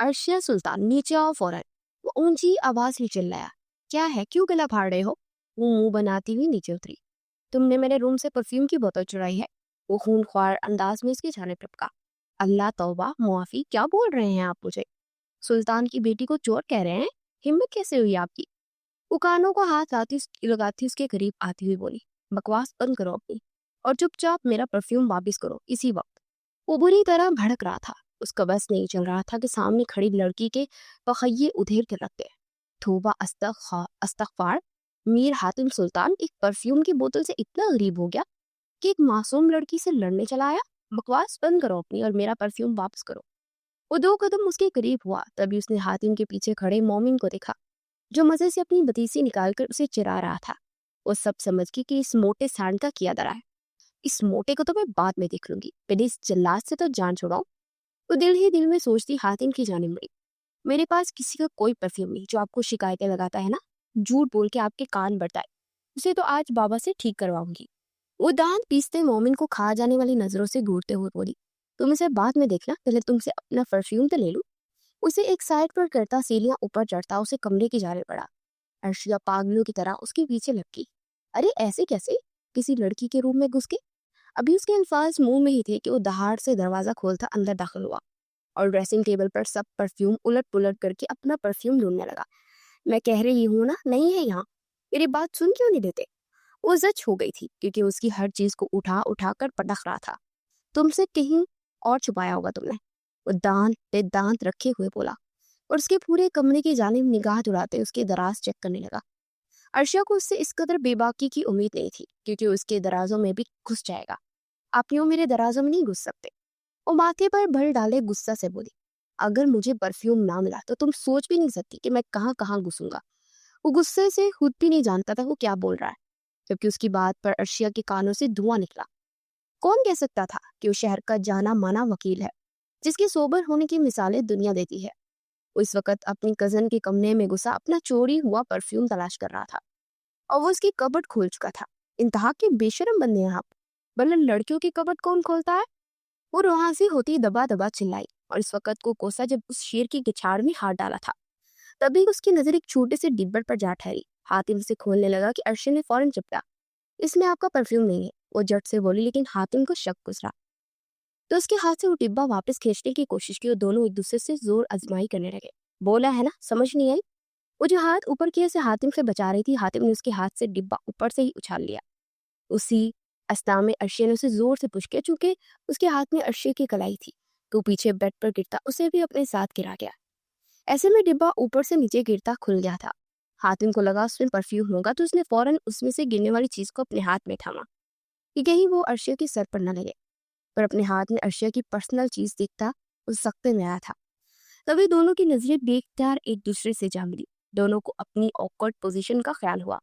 अर्शिया सुल्तान नीचे आओ फौरन। वो ऊंची आवाज में चिल्लाया। क्या है, क्यों गला फाड़ रहे हो? वो मुंह बनाती हुई नीचे उतरी। तुमने मेरे रूम से परफ्यूम की बोतल चुराई है। वो खूनख्वार अंदाज में उसकी जानिब टपका। अल्लाह तौबा मुआफी, क्या बोल रहे हैं आप मुझे? सुल्तान की बेटी को चोर कह रहे हैं? हिम्मत कैसे हुई आपकी? वो कानों को हाथ लगाती उसके करीब आती हुई बोली, बकवास बंद करो अपनी और चुपचाप मेरा परफ्यूम वापस करो इसी वक्त। वो बुरी तरह भड़क रहा था। उसका बस नहीं चल रहा था कि सामने खड़ी लड़की के पखिये उधेड़ के रख दे। तौबा अस्तगफार। मीर हातिम सुल्तान एक परफ्यूम की बोतल से इतना गरीब हो गया कि एक मासूम लड़की से लड़ने चला आया? बकवास बंद करो अपनी और मेरा परफ्यूम वापस करो। वो 2 कदम उसके करीब हुआ, तभी उसने हातिम के पीछे खड़े मोमिन को देखा, जो मजे से अपनी बतीसी निकालकर उसे चिरा रहा था। वो सब समझ गई कि इस मोटे सांड का किया दरा है। इस मोटे को तो मैं बाद में देख लूंगी, पहले इस जल्लाद से तो जान छुड़ाऊं। वो दिल ही दिल में सोचती हातिम की जानिब मुड़ी। मेरे पास किसी का कोई परफ्यूम नहीं जो आपको शिकायतें लगाता है ना, झूठ बोल के आपके कान बढ़ता है। उसे तो आज बाबा से ठीक करवाऊंगी। वो दांत पीसते मोमिन को खा जाने वाली नजरों से घूरते हुए बोली, तुम इसे बाद में देखना, पहले तुमसे अपना परफ्यूम तो ले लूं। उसे एक साइड पर करता सीढ़ियां ऊपर चढ़ता उसे कमरे की जाने पड़ा। अर्शिया पागलों की तरह उसके पीछे लपकी। अरे ऐसे कैसे, किसी लड़की के रूम में घुस के? अभी उसके अल्फाज मुंह में ही थे कि वो दहाड़ से दरवाजा खोलता अंदर दाखिल हुआ और ड्रेसिंग टेबल पर सब परफ्यूम उलट पुलट करके अपना परफ्यूम ढूंढने लगा। मैं कह रही हूँ ना, नहीं है यहाँ। मेरी बात सुन क्यों नहीं देते? वो जच हो गई थी क्योंकि उसकी हर चीज को उठा उठा कर पटक रहा था। तुमसे कहीं और छुपाया होगा तुमने। वो दांत पे दांत रखे हुए बोला और उसके पूरे कमरे की जानिब निगाह चुराते उसके दराज चेक करने लगा। अर्शिया को उससे इस कदर बेबाकी की उम्मीद नहीं थी क्योंकि उसके दराजों में भी घुस जाएगा। आप यूं मेरे दराजों में नहीं घुस सकते। वो माथे पर भर डाले गुस्सा से बोली, अगर मुझे परफ्यूम ना मिला तो तुम सोच भी नहीं सकती कि मैं कहाँ कहाँ घुसूंगा। वो गुस्से से खुद भी नहीं जानता था वो क्या बोल रहा है, जबकि उसकी बात पर अर्शिया के कानों से धुआं निकला। कौन कह सकता था कि वो शहर का जाना माना वकील है, जिसकी सोबर होने की मिसालें दुनिया देती है। वो इस वक्त अपनी कजन के कमरे में घुसा अपना चोरी हुआ परफ्यूम तलाश कर रहा था और वो उसकी कबट खोल चुका था। इंतहा के बेशरम बंदे हैं आप। भले लड़कियों की कबट कौन खोलता है? वो रुआसी होती दबा दबा चिल्लाई और इस वक्त को कोसा जब उस शेर की गिछाड़ में हाथ डाला था। तभी उसकी नजर एक छोटे से डिब्बे पर जा ठहरी। हातिम से खोलने लगा कि अर्शी ने फौरन चिपका, इसमें आपका परफ्यूम नहीं है। वो झट से बोली, लेकिन हातिम को शक गुजरा तो उसके हाथ से वो डिब्बा वापस खींचने की कोशिश की और दोनों एक दूसरे से जोर आजमाई करने लगे। बोला है ना, समझ नहीं आई? वो जो हाथ ऊपर किए से हातिम से बचा रही थी, हातिम ने उसके हाथ से डिब्बा ऊपर से ही उछाल लिया। उसी अस्ता में अर्शिया ने उसे जोर से पुश किया। चूंकि उसके हाथ में अर्शिया की कलाई थी तो पीछे बेड पर गिरता उसे भी अपने साथ गिरा गया। ऐसे में डिब्बा ऊपर से नीचे गिरता खुल गया था। हातिम को लगा उसमें परफ्यूम होगा तो उसने फौरन उसमें से गिरने वाली चीज को अपने हाथ में थामा कि कहीं वो अर्शिया के सर पर न लगे। पर अपने हाथ में अर्शिया की पर्सनल चीज देखता उस सख्ते में आया था। तभी दोनों की नजरें बेख्तियार एक दूसरे से जा मिली। दोनों को अपनी ऑकवर्ड पोजीशन का ख्याल हुआ।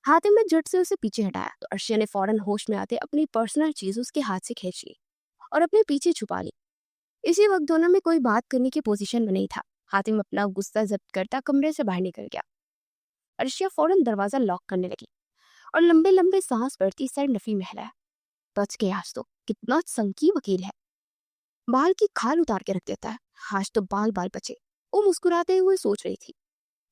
हातिम ने झट से उसे पीछे हटाया तो अर्शिया ने फौरन होश में आते अपनी पर्सनल चीज उसके हाथ से खींच ली और अपने पीछे छुपा ली। इसी वक्त दोनों में कोई बात करने की पोजीशन में नहीं था। हातिम अपना गुस्सा जब्त करता कमरे से बाहर निकल गया। अर्शिया फौरन दरवाजा लॉक करने लगी और लंबे लंबे सांस भरती सर नफी में हिलाया। बच के आज तो, कितना संकी वकील है, बाल की खाल उतार के रख देता है। आज तो बाल बाल बचे। वो मुस्कुराते हुए सोच रही थी।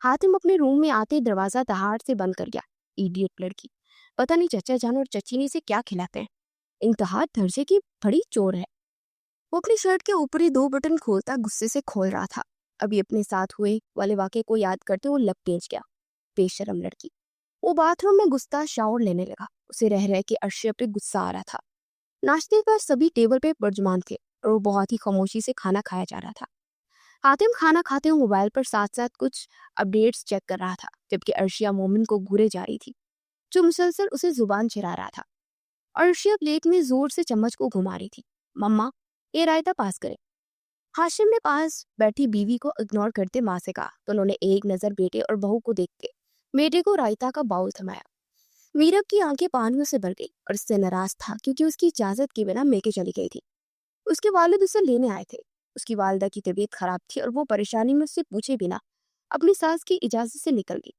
हातिम अपने रूम में आते ही दरवाजा दहाड़ से बंद कर गया। इडियट लड़की, पता नहीं चचा जान और चचीनी से क्या खिलाते हैं। इंतहा दर्जे की बड़ी चोर है। वो अपनी शर्ट के ऊपरी 2 बटन खोलता गुस्से से खोल रहा था। अभी अपने साथ हुए वाले वाक़े को याद करते वो लब पेंच गया। बेशरम लड़की। वो बाथरूम में गुस्सा शावर लेने लगा। उसे रह रह के अर्शिया पे गुस्सा आ रहा था। नाश्ते पर सभी टेबल पे बरजमान थे और वो बहुत ही खामोशी से खाना खाया जा रहा था। हातिम खाना खाते हुए मोबाइल पर साथ साथ कुछ अपडेट्स चेक कर रहा था, जबकि अर्शिया मोमिन को घूरे जा रही थी, जो मुसलसल उसे जुबान चिरा रहा था। अर्शिया प्लेट में जोर से चम्मच को घुमा रही थी। मम्मा, ये रायता पास करें। हाशिम ने पास बैठी बीवी को इग्नोर करते माँ से कहा तो उन्होंने एक नजर बेटे और बहू को देख के बेटे को रायता का बाउल थमाया। मीरब की आंखें पानियों से भर गई और इससे नाराज था क्योंकि उसकी इजाजत के बिना मेके चली गई थी। उसके वालिद उसे लेने आए थे। उसकी वालिदा की तबीयत खराब थी और वो परेशानी में उससे पूछे बिना अपनी सास की इजाजत से निकल गई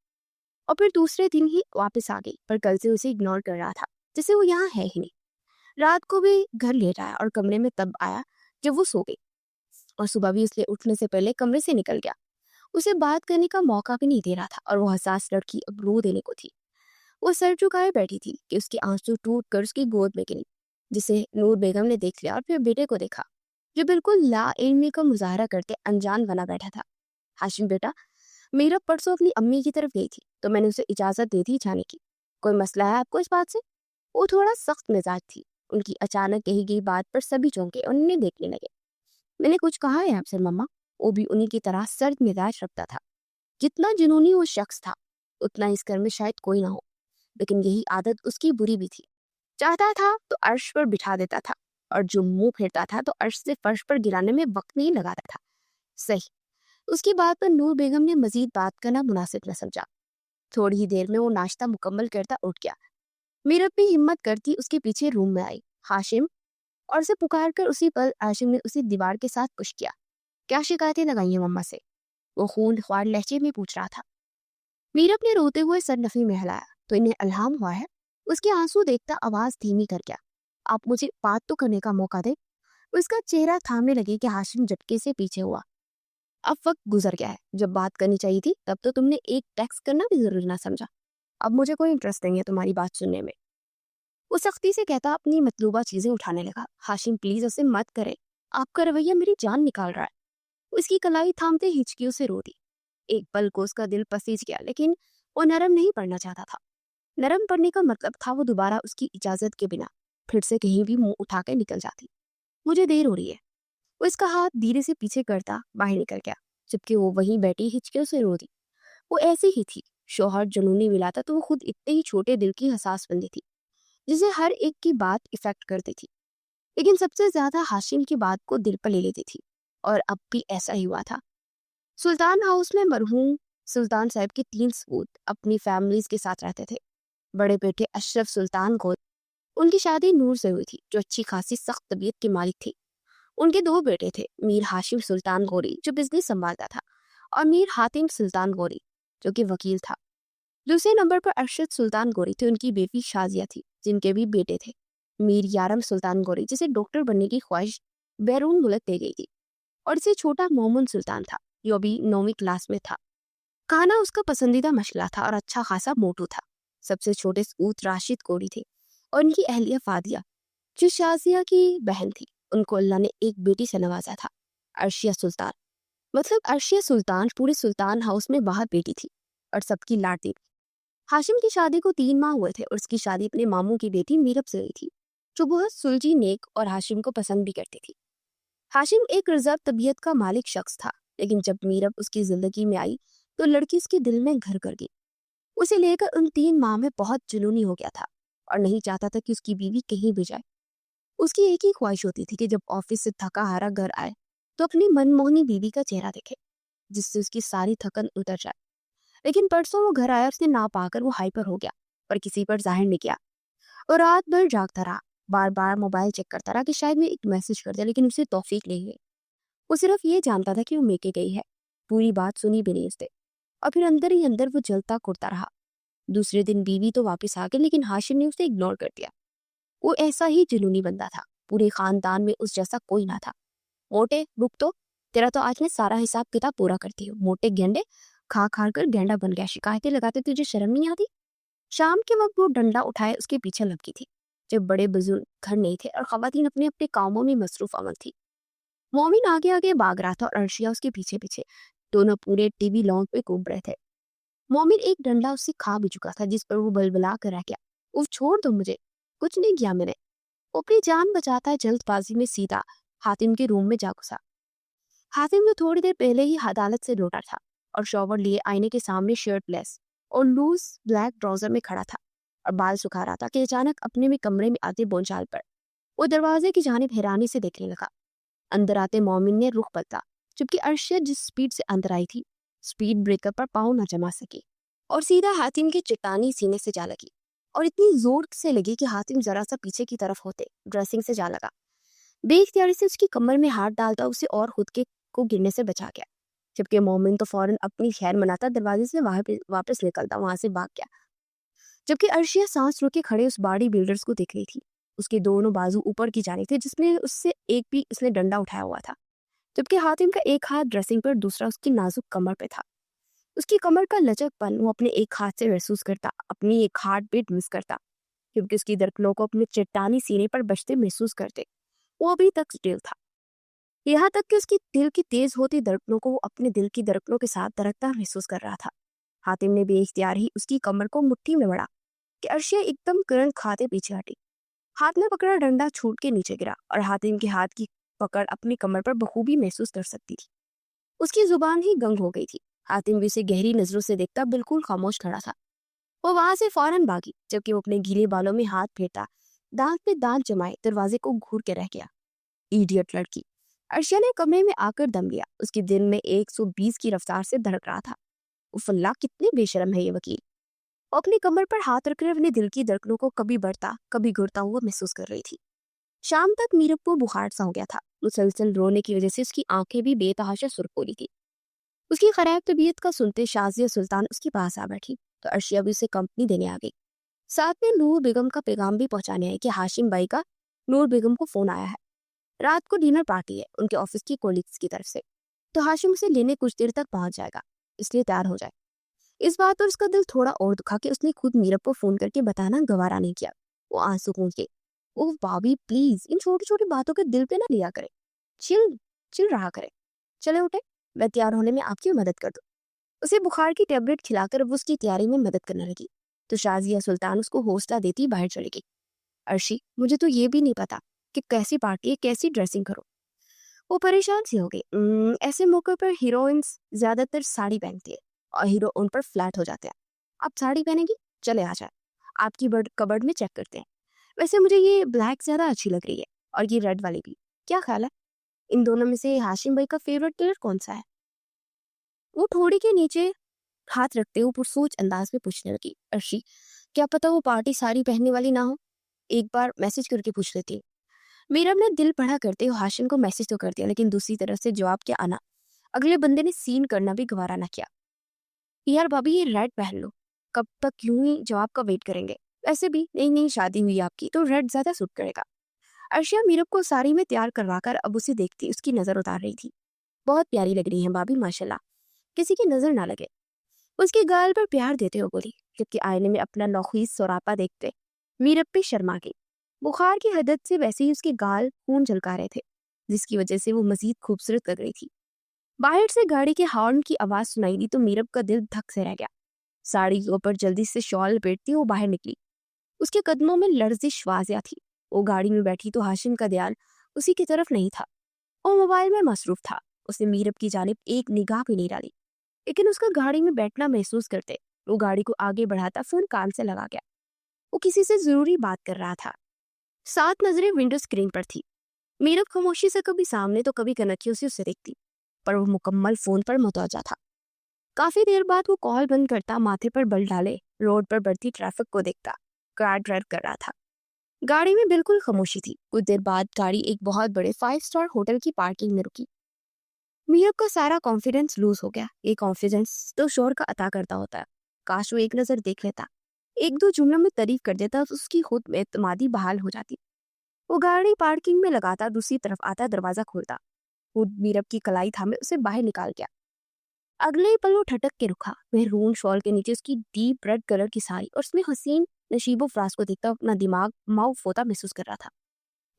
और फिर दूसरे दिन ही वापस आ गई। पर कल से उसे इग्नोर कर रहा था जैसे वो यहाँ है ही नहीं। रात को भी घर लेट आया और कमरे में तब आया जब वो सो गई। और सुबह भी इसलिए उठने से पहले कमरे से निकल गया। उसे बात करने का मौका भी नहीं दे रहा था और वो हसास लड़की अब रो देने को थी। वो सर झुकाए बैठी थी कि उसके आंसू टूट कर उसकी गोद में गिरी, जिसे नूर बेगम ने देख लिया और फिर बेटे को देखा, जो बिल्कुल ला इल्मी का मुजाहरा करते अनजान बना बैठा था। हाशिम बेटा, मीरा परसों अपनी अम्मी की तरफ गई थी तो मैंने उसे इजाजत दे दी जाने की। कोई मसला है आपको इस बात से? वो थोड़ा सख्त मिजाज थी। उनकी अचानक कही गई बात पर सभी चौंके और उन्हें देखने लगे। मैंने कुछ कहा है आपसे मम्मा? वो भी उन्हीं की तरह सर्द मिजाज रखता था। जितना जुनूनी वो शख्स था उतना इस घर में शायद कोई ना हो, लेकिन यही आदत उसकी बुरी भी थी। चाहता था तो अर्श पर बिठा देता था और जो मुंह फेरता था तो अर्श से फर्श पर गिराने में वक्त नहीं लगाता था। सही। उसकी बात पर नूर बेगम ने मजीद बात करना मुनासिब न समझा। थोड़ी ही देर में वो नाश्ता मुकम्मल करता उठ गया। मीरब भी हिम्मत करती उसके पीछे रूम में आई। हाशिम, और उसे पुकार कर उसी पल हाशिम ने उसी दीवार के साथ पुश किया। क्या शिकायतें लगाई हैं मम्मा से? वो खून ख्वार लहजे में पूछ रहा था। मीरब ने रोते हुए सर नफी में हिलाया। तो इन्हें अल्हाम हुआ है? उसके आंसू देखता आवाज धीमी कर गया। आप मुझे बात तो करने का मौका दे। उसका चेहरा थामने लगे कि हाशिम झटके से पीछे हुआ। अब वक्त गुजर गया है। जब बात करनी चाहिए थी तब तो तुमने एक टेक्स्ट करना भी जरूरी ना समझा। अब मुझे कोई इंटरेस्ट नहीं है तुम्हारी बात सुनने में। वो सख्ती से कहता अपनी मतलूबा चीजें उठाने लगा। हाशिम प्लीज उसे मत करे, आपका रवैया मेरी जान निकाल रहा है। उसकी कलाई थामते हिचकियों से रो दी। एक पल को उसका दिल पसीज गया, लेकिन वो नरम नहीं पड़ना चाहता था। नरम पड़ने का मतलब था वो दोबारा उसकी इजाजत के बिना फिर से कहीं भी मुंह उठाकर निकल जाती। मुझे देर हो रही है। वो इसका हाथ धीरे से पीछे करता बाहर निकल गया, जबकि वो वहीं बैठी हिचकियों से रो दी। वो ऐसी ही थी। शौहर जुनूनी मिलाता तो वो खुद इतने ही छोटे दिल की हसास बंदी थी, जिसे हर एक की बात इफेक्ट करती थी। लेकिन सबसे ज्यादा हाशिम की बात को दिल पर ले लेती थी। और अब भी ऐसा ही हुआ था। सुल्तान हाउस में मरहूम सुल्तान साहब के 3 सपूत अपनी फैमिलीज के साथ रहते थे। बड़े बेटे अशरफ सुल्तान को उनकी शादी नूर से हुई थी, जो अच्छी खासी सख्त तबीयत के मालिक थी। उनके 2 बेटे थे, मीर हाशिम सुल्तान गोरी जो बिजनेस संभालता था, और मीर हातिम सुल्तान गोरी जो कि वकील था। दूसरे नंबर पर अरशद सुल्तान गोरी थे, उनकी बेटी शाजिया थी, जिनके भी बेटे थे। मीर यारम सुल्तान गोरी जिसे डॉक्टर बनने की ख्वाहिश बैरून मुल्क दे गई थी, और इसे छोटा मोमन सुल्तान था, जो अभी 9वीं क्लास में था। खाना उसका पसंदीदा मशला था और अच्छा खासा मोटू था। सबसे छोटे सपूत राशिद गोरी थे, और उनकी अहलिया फादिया जो शाजिया की बहन थी। उनको अल्लाह ने एक बेटी से नवाजा था, अर्शिया सुल्तान। मतलब अर्शिया सुल्तान पूरे सुल्तान हाउस में बाहर बेटी थी और सबकी लाडली थी। हाशिम की शादी को 3 माह हुए थे और उसकी शादी अपने मामू की बेटी मीरब से हुई थी, जो बहुत सुलझी नेक और हाशिम को पसंद भी करती थी। हाशिम एक रिजर्व तबीयत का मालिक शख्स था, लेकिन जब मीरब उसकी जिंदगी में आई तो लड़की उसके दिल में घर कर गई। उसे लेकर उन 3 माह में बहुत जुनूनी हो गया था और नहीं चाहता था कि उसकी बीवी कहीं भी जाए। उसकी एक ही ख्वाहिश होती थी कि जब ऑफिस से थका हारा घर आए तो अपनी मनमोहनी बीवी का चेहरा देखे, जिससे उसकी सारी थकन उतर जाए। लेकिन परसों वो घर आया, उसने ना पाकर वो हाइपर हो गया, पर किसी पर जाहिर नहीं किया। और रात भर जागता रहा, बार बार मोबाइल चेक करता रहा कि शायद मैं एक मैसेज कर दे, लेकिन उसे तौफीक नहीं हुई। वो सिर्फ ये जानता था कि वो मेके गई है, पूरी बात सुनी भी नहीं उसने। और फिर अंदर ही अंदर वो जलता कुड़ता रहा। दूसरे दिन बीवी तो वापस आ गई, लेकिन हाशिम ने उसे इग्नोर कर दिया। वो ऐसा ही जुनूनी बंदा था, पूरे खानदान में उस जैसा कोई ना था। मोटे रुक तो, तेरा तो आज मैं सारा हिसाब किताब पूरा करती हूँ। मोटे गेंडे, खा खा कर गेंडा बन गया, शिकायतें लगाते तुझे शर्म नहीं आती? शाम के वक्त वो डंडा उठाए उसके पीछे लपकी थी। जब बड़े बुजुर्ग घर नहीं थे और खवातीन अपने अपने कामों में मसरूफ अमल थी। मोमिन आगे आगे भाग रहा था और अर्शिया उसके पीछे पीछे। दोनों पूरे टीवी लॉन पे कूद रहे थे। मोमिन एक डंडा उससे खा भी चुका था, जिस पर वो बलबला कर रह गया, उफ छोड़ दो मुझे, कुछ नहीं किया मैंने। वो अपनी जान बचाता है जल्दबाजी में सीधा हातिम के रूम में जा घुसा। हातिम जो थोड़ी देर पहले ही अदालत से लौटा था और शॉवर लिए आईने के सामने शर्टलेस और लूज ब्लैक ट्राउजर में खड़ा था और बाल सुखा रहा था कि अचानक अपने में कमरे में आते बोलचाल पर वो दरवाजे की जानिब हैरानी से देखने लगा। अंदर आते मोमिन ने रुख बदला, जबकि अरशद जिस स्पीड से अंदर आई थी स्पीड ब्रेकर पर पाँव न जमा सकी और सीधा हातिम के चट्टानी सीने से जा लगी, और इतनी जोर से लगी कि हातिम जरा सा पीछे की तरफ होते ड्रेसिंग से जा लगा। बेख्तियारी से उसकी कमर में हाथ डालता उसे और खुद के को गिरने से बचा गया, जबकि मोमिन तो फौरन अपनी खैर मनाता दरवाजे से वापस निकलता वहां से भाग गया। जबकि अर्शिया सांस रोके खड़े उस बॉडी बिल्डर्स को देख रही थी। उसके दोनों बाजू ऊपर की जानी थे, जिसमें उससे एक भी उसने डंडा उठाया हुआ था। जबकि हातिम का एक हाथ ड्रेसिंग पर, दूसरा उसकी नाजुक कमर पे था। उसकी कमर का लचकपन वो अपने एक हाथ से महसूस करता, अपनी एक हार्ट बीट मिस करता, क्योंकि उसकी धड़कनों को अपने चट्टानी सीने पर बजते महसूस करते। वो अभी तक स्टिल था, यहाँ तक कि उसकी दिल की तेज होती धड़कनों को वो अपने दिल की धड़कनों के साथ धड़कता महसूस कर रहा था। हातिम ने बेइख्तियार ही उसकी कमर को मुट्ठी में बड़ा कि अर्शिया एकदम करंट खाते पीछे हटी। हाथ में पकड़ा डंडा छूट के नीचे गिरा और हातिम के हाथ की पकड़ अपनी कमर पर बखूबी महसूस कर सकती थी। उसकी जुबान ही गंग हो गई थी। हातिम भी उसे गहरी नजरों से देखता बिल्कुल खामोश खड़ा था। वो वहां से फौरन भागी, जबकि वो अपने गीले बालों में हाथ फेरता, दांत पे दांत जमाए दरवाजे को घूर के रह गया। इडियट लड़की। अर्शिया ने कमरे में आकर दम लिया। उसके दिल में 120 की रफ्तार से धड़क रहा था। उफल्ला, कितनी बेशरम है ये वकील। वो अपनी कमर पर हाथ रखकर अपने दिल की धड़कनों को कभी बढ़ता कभी घुरता हुआ महसूस कर रही थी। शाम तक मीरब को बुखार सा हो गया था। मुसलसल रोने की वजह से उसकी आंखें भी बेतहाशा सुर्खोली थी। उसकी खराब तबीयत का सुनते शाजिया सुल्तान उसके पास आ बैठी तो अर्शिया भी उसे कंपनी देने आ गई। साथ में नूर बेगम का पैगाम भी पहुंचाने आए कि हाशिम भाई का नूर बेगम को फोन आया है। रात को डिनर पार्टी है उनके ऑफिस की कोलिग्स की तरफ से, तो हाशिम उसे लेने कुछ देर तक पहुंच जाएगा, इसलिए तैयार हो जाए। इस बात पर उसका दिल थोड़ा और दुखा कि उसने खुद मीरब को फोन करके बताना गवारा नहीं किया। वो आंसू पूछ के, ओ भाभी प्लीज इन छोटी छोटी बातों के दिल पे ना लिया करे, चिल चिल रहा करे। चले उठे, मैं तैयार होने में आपकी मदद कर दूं। उसे बुखार की टेबलेट खिलाकर वो उसकी तैयारी में मदद करने लगी तो शाजिया सुल्तान उसको हौसला देती बाहर चली गई। अर्शी, मुझे तो ये भी नहीं पता कि कैसी पार्टी है, कैसी ड्रेसिंग करो। वो परेशान सी हो गई। ऐसे मौके पर हीरोइंस ज्यादातर साड़ी पहनती है और हीरो उन पर फ्लैट हो जाते हैं। आप साड़ी पहनेगी? चले आ जाए, आपकी कबर्ड में चेक करते हैं। वैसे मुझे ये ब्लैक ज्यादा अच्छी लग रही है और ये रेड वाली भी। क्या ख्याल है, इन दोनों में से हाशिम भाई का फेवरेट कलर कौन सा है? वो ठोड़ी के नीचे हाथ रखते हुए पुरसोच अंदाज में पूछने लगी। अर्शी, क्या पता वो पार्टी साड़ी पहनने वाली ना हो, एक बार मैसेज करके पूछ लेती। मीरब ने दिल बड़ा करते हुए हाशिम को मैसेज तो कर दिया, लेकिन दूसरी तरफ से जवाब क्या आना, अगले बंदे ने सीन करना भी गवारा ना किया। यार भाभी ये रेड पहन लो, कब तक यूं ही जवाब का वेट करेंगे? वैसे भी नई नई शादी हुई आपकी तो रेड ज्यादा सूट करेगा। अर्शिया मीरब को साड़ी में तैयार करवाकर अब उसे देखती उसकी नजर उतार रही थी। बहुत प्यारी लग रही है भाभी, माशाल्लाह, किसी की नजर ना लगे। उसके गाल पर प्यार देते हो बोली, जबकि आईने में अपना नौखीस सौरापा देखते मीरब पे शर्मा गई। बुखार की हदत से वैसे ही उसके गाल खून झलका रहे थे, जिसकी वजह से वो मजीद खूबसूरत लग रही थी। बाहर से गाड़ी के हॉर्न की आवाज सुनाई दी तो मीरब का दिल धक से रह गया। साड़ी के ऊपर जल्दी से शॉल लपेटती वो बाहर निकली। उसके कदमों में लर्जिश वाजिया थी। वो गाड़ी में बैठी तो हाशिम का ध्यान उसी की तरफ नहीं था, वो मोबाइल में मसरूफ था। उसने मीरब की जानिब एक निगाह भी नहीं डाली, लेकिन उसका गाड़ी में बैठना महसूस करते वो गाड़ी को आगे बढ़ाता फोन कान से लगा गया। वो किसी से जरूरी बात कर रहा था। 7 नजरें विंडो स्क्रीन पर थी। मीरब खामोशी से कभी सामने तो कभी कनखियों से उसे देखती, पर वो मुकम्मल फोन पर मुतवज्जा था। काफी देर बाद वो कॉल बंद करता, माथे पर बल डाले रोड पर बढ़ती ट्रैफिक को देखता, कार ड्राइव कर रहा था। गाड़ी में बिल्कुल खामोशी थी। कुछ देर बाद गाड़ी एक बहुत बड़े 5 स्टार होटल की पार्किंग में रुकी। मीरब का सारा कॉन्फिडेंस लूज हो गया। ये कॉन्फिडेंस तो शोर का अता करता होता है। काश वो एक नजर देख लेता, एक दो जुमलों में तारीफ कर देता तो उसकी खुद में एतमादी बहाल हो जाती। वो गाड़ी पार्किंग में लगाता, दूसरी तरफ आता, दरवाजा खोलता, खुद मीरब की कलाई थामे उसे बाहर निकाल गया। अगले ही पल वो ठटक के रुका। महरून शॉल के नीचे उसकी डीप रेड कलर की साड़ी और उसमें हसीन नशीबो फ्रास को देखता अपना दिमाग माउफ होता महसूस कर रहा था।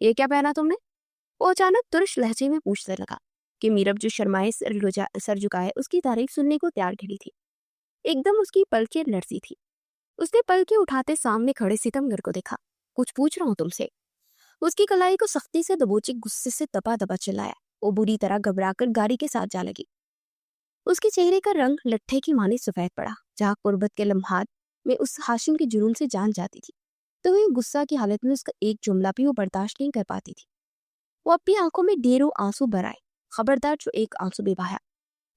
ये क्या पहना तुमने? वो अचानक तुरश लहजे में पूछने लगा कि मीरब जो शर्माए सर झुकाए उसकी तारीफ सुनने को तैयार खड़ी थी। एकदम उसकी पलकें लड़ती थी। उसने पलकें उठाते सामने खड़े सितमगर को देखा। कुछ पूछ रहा हूँ तुमसे? उसकी कलाई को सख्ती से दबोचे गुस्से से दबा दबा चिल्लाया। वो बुरी तरह घबराकर गाड़ी के साथ जा लगी। उसके चेहरे का रंग लट्ठे की मानी सफेद पड़ा, जहाँ कुर्बत के लम्हात में उस हाशिम के जुनून से जान जाती थी। तो वही गुस्सा की हालत में उसका एक जुमला भी वो बर्दाश्त नहीं कर पाती थी। वो अपनी आंखों में ढेरों आंसू भराए। खबरदार जो एक आंसू भी बहाया,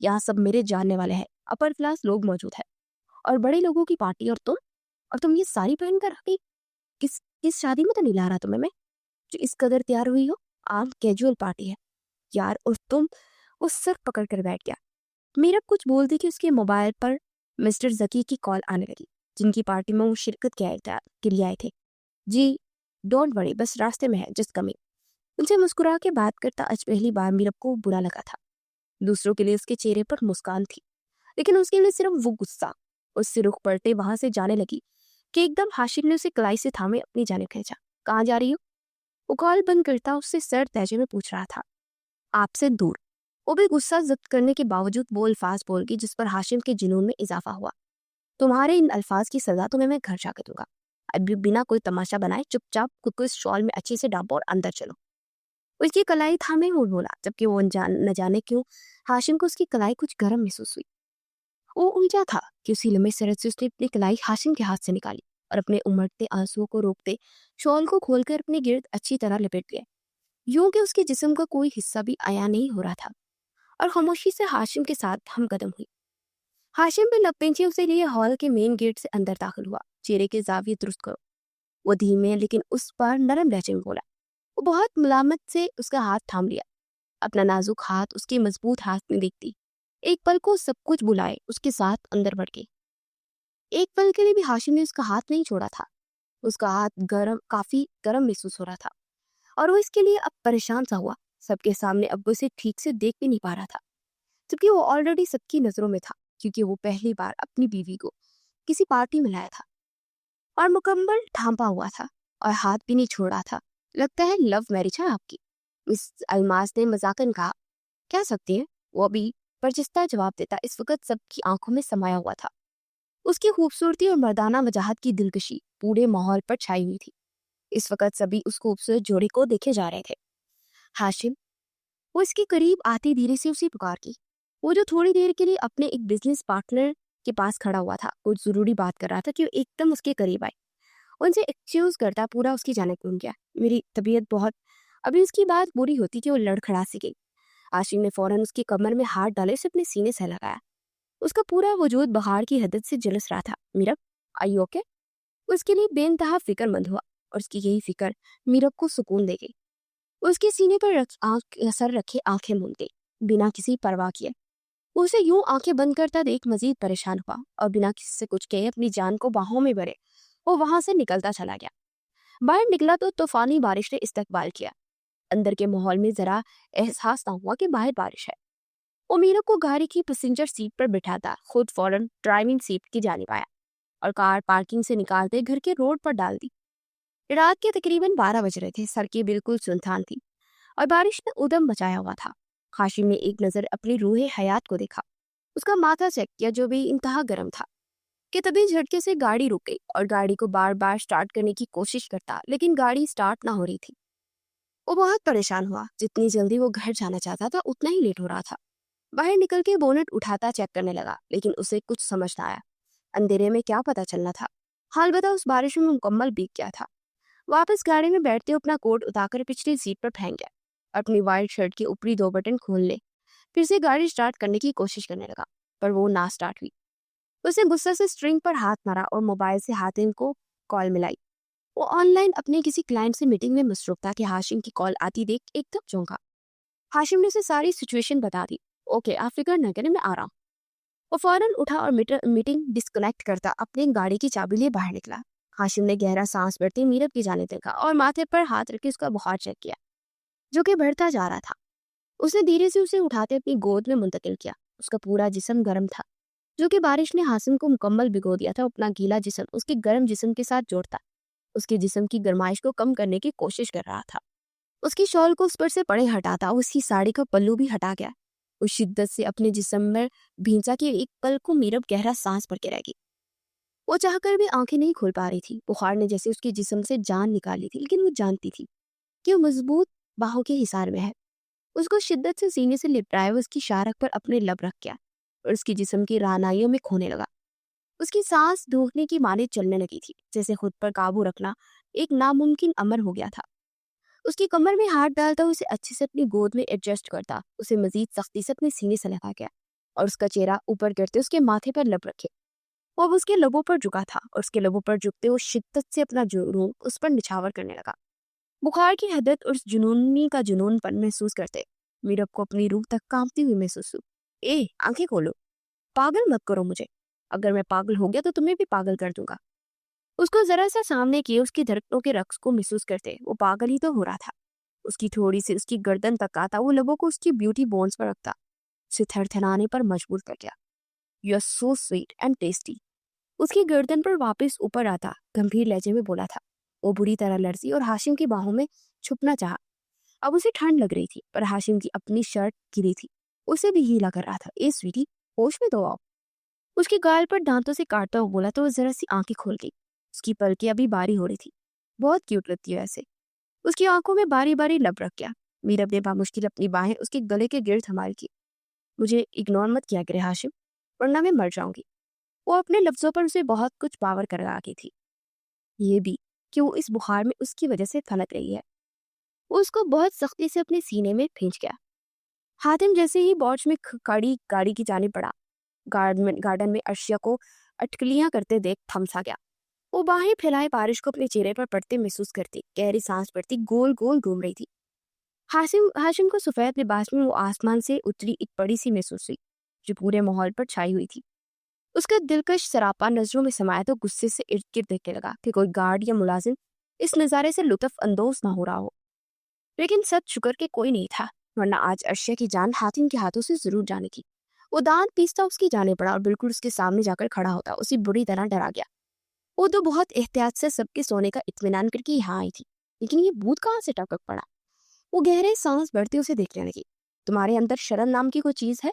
यहाँ सब मेरे जानने वाले हैं, अपर क्लास लोग मौजूद है और बड़े लोगों की पार्टी, और तुम ये साड़ी पहन कर रखी। किस किस शादी में तो नहीं ला रहा तुम्हें मैं, जो इस कदर तैयार हुई हो? आम कैजुअल पार्टी है यार। और तुम? वो सर पकड़ कर बैठ गया। मीरब कुछ बोलती कि उसके मोबाइल पर मिस्टर जकी की कॉल आने लगी, जिनकी पार्टी में वो शिरकत के लिए आए थे। जी डोंट वरी, बस रास्ते में है, जस्ट कमिंग। उनसे मुस्कुरा के बात करता आज पहली बार मीरब को बुरा लगा था। दूसरों के लिए उसके चेहरे पर मुस्कान थी, लेकिन उसके लिए सिर्फ वो गुस्सा। उससे रुख पलटे वहां से जाने लगी कि एकदम हाशिम ने उसे कलाई से थामे अपनी जानिब खींचा। कहाँ जा रही हो? वो कॉल बंद करता उससे सर्द लहजे में पूछ रहा था। आपसे दूर। वो भी गुस्सा जब्त करने के बावजूद वो अल्फाज बोल गई जिस पर हाशिम के जुनून में इजाफा हुआ। तुम्हारे इन अल्फाज की सजा तुम्हें मैं घर जाकर दूंगा। अभी बिना कोई तमाशा बनाए चुपचाप खुद को इस शॉल में अच्छे से डांपो और अंदर चलो। उसकी कलाई थामे वो बोला, जबकि वो न जाने क्यों हाशिम को उसकी कलाई कुछ गर्म महसूस हुई। वो उलझा था कि उसी लम्बे सरत से उसने अपनी कलाई हाशिम के हाथ से निकाली और अपने उमड़ते आंसुओं को रोकते शॉल को खोलकर अपने गिर्द अच्छी तरह लपेट लिया, यूं कि उसके जिस्म का कोई हिस्सा भी आया नहीं हो रहा था। और खामोशी से हाशिम के साथ हम कदम हुई। हाशिम भी लपेंचे उसे लिए हॉल के मेन गेट से अंदर दाखिल हुआ। चेहरे के जाविये दुरुस्त करो, वो धीमे लेकिन उस पर नरम लहजे में बोला। वो बहुत मुलामत से उसका हाथ थाम लिया, अपना नाजुक हाथ उसके मजबूत हाथ में देखती एक पल को सब कुछ बुलाए उसके साथ अंदर बढ़ गई। एक पल के लिए भी हाशिम ने उसका हाथ नहीं छोड़ा था। उसका हाथ काफी गर्म महसूस हो रहा था और वो इसके लिए अब परेशान सा हुआ। सबके सामने अब वो उसे ठीक से देख भी नहीं पा रहा था, जबकि वो ऑलरेडी सबकी नजरों में था, क्योंकि वो पहली बार अपनी बीवी को किसी पार्टी में लाया था और मुकम्मल ढांपा हुआ था और हाथ भी नहीं छोड़ रहा था। लगता है लव मैरिज है आपकी, मिस अलमास ने मजाकन कहा। कह सकती है, वो अभी बर्जिस्ता जवाब देता इस वक्त सबकी आंखों में समाया हुआ था। उसकी खूबसूरती और मर्दाना वजाहत की दिलकशी पूरे माहौल पर छाई हुई थी। इस वक्त सभी उस खूबसूरत जोड़ी को देखे जा रहे थे। हाशिम। वो इसके करीब आती धीरे से उसे पुकार की। वो जो थोड़ी देर के लिए अपने एक बिजनेस पार्टनर के पास खड़ा हुआ था, कुछ जरूरी बात कर रहा था कि वो एकदम उसके करीब आए। उनसे एक्सक्यूज करता पूरा उसकी जानिब घूम गया। मेरी तबीयत बहुत। अभी उसकी बात बुरी होती कि वो लड़खड़ा सी गई। आशिम ने फौरन उसकी कमर में हाथ डाले उसे अपने सीने से लगाया। उसका पूरा वजूद बहार की हदद से झुलस रहा था। मीरब, आई ओके? उसके लिए बेइंतहा फिक्रमंद हुआ और उसकी यही फिक्र मीरब को सुकून दे गई। उसके सीने पर सर रखे आंखें मूंद गई, बिना किसी परवाह किए। उसे यूं आंखें बंद करता देख मजीद परेशान हुआ और बिना किसी से कुछ कहे अपनी जान को बाहों में भरे वो वहां से निकलता चला गया। बाहर निकला तो तूफानी बारिश ने इस्तकबाल किया। अंदर के माहौल में जरा एहसास ना हुआ कि बाहर बारिश है। वो मीरा को गाड़ी की पैसेंजर सीट पर बिठाता खुद फौरन ड्राइविंग सीट की जानिब आया और कार पार्किंग से निकालते घर के रोड पर डाल दी। रात के तकरीबन 12 बज रहे थे। सड़कें बिल्कुल सुनसान थी और बारिश ने उदम मचाया हुआ था। हाशिम ने एक नजर अपनी रूहे हयात को देखा। उसका माथा चेक किया जो भी इंतहा गर्म था कि तभी झटके से गाड़ी रुक गई और गाड़ी को बार बार स्टार्ट करने की कोशिश करता, लेकिन गाड़ी स्टार्ट ना हो रही थी। वो बहुत परेशान हुआ। जितनी जल्दी वो घर जाना चाहता था उतना ही लेट हो रहा था। बाहर निकल के बोनट उठाता चेक करने लगा, लेकिन उसे कुछ समझ ना आया। अंधेरे में क्या पता चलना था। हाल बता उस बारिश में मुकम्मल भीग गया था। वापस गाड़ी में बैठते अपना कोट उतारकर पिछली सीट पर फेंक गया। अपनी वाइट शर्ट के ऊपरी 2 बटन खोल ले, फिर से गाड़ी स्टार्ट करने की कोशिश करने लगा, पर वो ना स्टार्ट हुई। उसने गुस्से से स्ट्रिंग पर हाथ मारा और मोबाइल से हातिम को कॉल मिलाई। वो ऑनलाइन अपने किसी क्लाइंट से मीटिंग में मसरूफ था कि हाशिम की कॉल आती देख एकदम चौंका। हाशिम ने उसे सारी सिचुएशन बता दी। ओके, आप फिक्र न करें, मैं आ रहा हूँ। वो फौरन उठा और मीटिंग डिस्कनेक्ट करता अपनी गाड़ी की चाबी लिए बाहर निकला। हाशिम ने गहरा सांस भरते मीरब की जाने देखा और माथे पर हाथ रख के उसका बुखार चेक किया, जो कि बढ़ता जा रहा था। उसने धीरे से उसे उठाते अपनी गोद में मुंतकिल किया। उसका पूरा जिस्म गर्म था, जो कि बारिश ने हाशिम को मुकम्मल भिगो दिया था। अपना गीला जिस्म उसके गर्म जिस्म के साथ जोड़ता उसके जिस्म की गर्माइश को कम करने की कोशिश कर रहा था। उसकी शॉल को उस पर से पड़े हटाता उसकी साड़ी का पल्लू भी हटा गया। उस शिद्दत से अपने जिस्म में भींचा कि एक पल को मीरब गहरा सांस भर के रह गई। वो चाहकर भी आंखें नहीं खोल पा रही थी। बुखार ने जैसे उसके जिस्म से जान निकाली थी, लेकिन वो जानती थी कि वो मजबूत बाहों के हिसार में है। उसको शिद्दत से सीने से लिपटाए वो उसकी शारक पर अपने लब रख गया और उसकी जिस्म की रानाइयों में खोने लगा। उसकी सांस धोखने की माने चलने लगी थी, जैसे खुद पर काबू रखना एक नामुमकिन अमर हो गया था। उसकी कमर में हाथ डालता उसे अच्छे से अपनी गोद में एडजस्ट करता उसे मजीद सख्ती से अपने सीने से लगा गया और उसका चेहरा ऊपर करते उसके माथे पर लब रखे। वो अब उसके लबों पर झुका था और उसके लबों पर झुकते वो शिद्दत से अपना जुनून उस पर निछावर करने लगा। बुखार की हदत और उस जुनूनी का जुनूनपन महसूस करते मीरब को अपनी रूह तक कांपती हुई महसूस हुई। आंखें खोलो, पागल मत करो मुझे। अगर मैं पागल हो गया तो तुम्हें भी पागल कर दूंगा। उसको जरा सा सामने किए उसकी धड़कनों के रक्स को महसूस करते वो पागल ही तो हो रहा था। उसकी थोड़ी सी उसकी गर्दन तक आता, वो लोगों को उसकी ब्यूटी बोन्स पर रखता, उसे थरथराने पर मजबूर कर दिया। You are so sweet and tasty. उसकी गर्दन पर वापस ऊपर आता, गंभीर लहजे में बोला था। वो बुरी तरह लड़ती और हाशिम की बाहों में छुपना चाहा। अब उसे ठंड लग रही थी, पर हाशिम की अपनी शर्ट गिरी थी, उसे भी गीला कर रहा था। ए स्वीटी, होश में तो आओ। उसके गाल पर दांतों से काटता हुआ बोला तो वो जरा सी आंखें खोल गई। उसकी पलकें अभी बारी हो रही थी। बहुत क्यूट लगती है ऐसे। उसकी आंखों में बारी बारी लब रख गया। मीरब ने बामुश्किल अपनी बाहें उसके गले के गिर्द थमाल की। मुझे इग्नोर मत किया करे हाशिम, वरना मैं मर जाऊंगी। वो अपने लफ्जों पर उसे बहुत कुछ पावर कर रही थी। ये भी कि वो इस बुखार में उसकी वजह से थनक रही है। वो उसको बहुत सख्ती से अपने सीने में खींच गया। हातिम जैसे ही बॉर्च में खड़ी गाड़ी की जाने पड़ा, गार्डन में अर्शिया को अटकलियां करते देख थमसा गया। वो बाहें फैलाए बारिश को अपने चेहरे पर पड़ते महसूस करती, गहरी सांस पड़ती, गोल गोल घूम रही थी। हाशिम को सफेद लिबास में वो आसमान से उतरी एक बड़ी सी महसूस हुई, जो पूरे माहौल पर छाई हुई थी। उसका दिलकश सरापा नजरों में समाया तो गुस्से से इर्द गिर्द देखने लगा कि कोई गार्ड या मुलाजिम इस नज़ारे से लुत्फ अंदोज ना हो रहा हो। लेकिन सच शुक्र के कोई नहीं था, वरना आज अर्शिया की जान हातिम के हाथों से जरूर जाने की। वो दांत पीसता उसकी जाने पड़ा और बिल्कुल उसके सामने जाकर खड़ा होता उसे बुरी तरह डरा गया। वो तो बहुत एहतियात से सबके सोने का इत्मीनान करके यहाँ आई थी, लेकिन ये भूत कहाँ से टपक पड़ा। वो गहरे सांस भरते उसे देखने लगी। तुम्हारे अंदर शर्म नाम की कोई चीज है?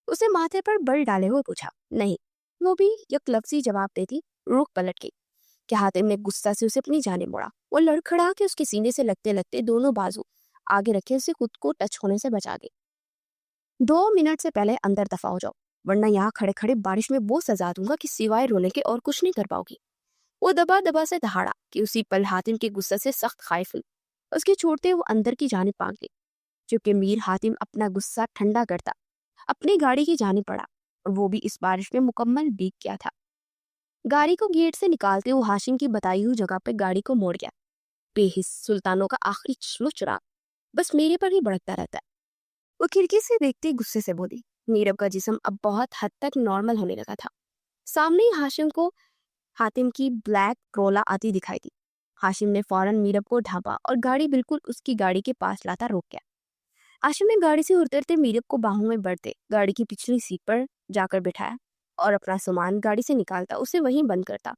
उसे माथे पर बल डाले हुए पूछा। नहीं। वो भी यकलफ्जी जवाब देती रुख पलट गई। क्या हातिम ने गुस्सा से उसे अपनी जाने मोड़ा। वो लड़खड़ा के उसके सीने से लगते लगते दोनों बाजू आगे रखे उसे खुद को टच होने से बचा गई। 2 मिनट से पहले अंदर दफा हो जाओ, वरना यहाँ खड़े खड़े बारिश में वो सजा दूंगा कि सिवाय रोने के और कुछ नहीं कर पाओगी। वो दबा दबा से दहाड़ा कि उसी पल हातिम के गुस्से से सख्त खाइफ हुई। उसके छोड़ते वो अंदर की जानिब भाग गई। चूंकि मीर हातिम अपना गुस्सा ठंडा करता अपनी गाड़ी की जानिब पड़ा, और वो भी इस बारिश में मुकम्मल भीग गया था। गाड़ी को गेट से निकालते वो हाशिम की बताई हुई जगह पे गाड़ी को मोड़ गया। बेहिस सुल्तानों का आखिरी चलो चुराग बस मेरे पर ही भड़कता रहता है। वो खिड़की से देखते ही गुस्से से बोली। नीरव का जिस्म अब बहुत हद तक नॉर्मल होने लगा था। सामने ही हाशिम को हातिम की ब्लैक क्रोला आती दिखाई दी। हाशिम ने फौरन मीरब को ढांपा और गाड़ी बिल्कुल उसकी गाड़ी के पास लाता रोक गया। हाशिम ने गाड़ी से उतरते मीरब को बाहों में बढ़ते गाड़ी की पिछली सीट पर जाकर बिठाया और अपना सामान गाड़ी से निकालता उसे वहीं बंद करता,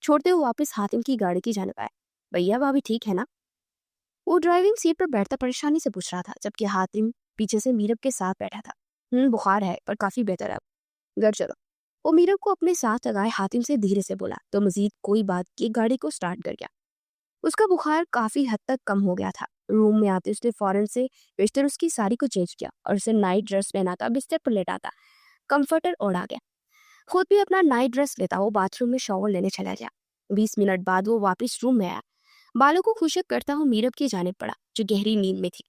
छोड़ते हुए वापस हातिम की गाड़ी की जानिब आए। भैया भाभी ठीक है ना? वो ड्राइविंग सीट पर बैठता परेशानी से पूछ रहा था, जबकि हातिम पीछे से मीरब के साथ बैठा था। बुखार है पर काफी बेहतर है अब, घर चलो। वो मीरब को अपने साथ लगाए हातिम से धीरे से बोला तो मजीद कोई बात की गाड़ी को स्टार्ट कर गया। उसका बुखार काफी हद तक कम हो गया था। रूम में आते उसने फौरन से बिस्तर उसकी साड़ी को चेंज किया और उसे नाइट ड्रेस पहनाता, बिस्तर पर लेटाता, कंफर्टर ओढ़ा गया। खुद भी अपना नाइट ड्रेस लेता वो बाथरूम में शॉवर लेने चला गया। 20 मिनट बाद वो वापस रूम में आया। बालों को खुशक करता हुआ मीरब की जानिब पड़ा, जो गहरी नींद में थी।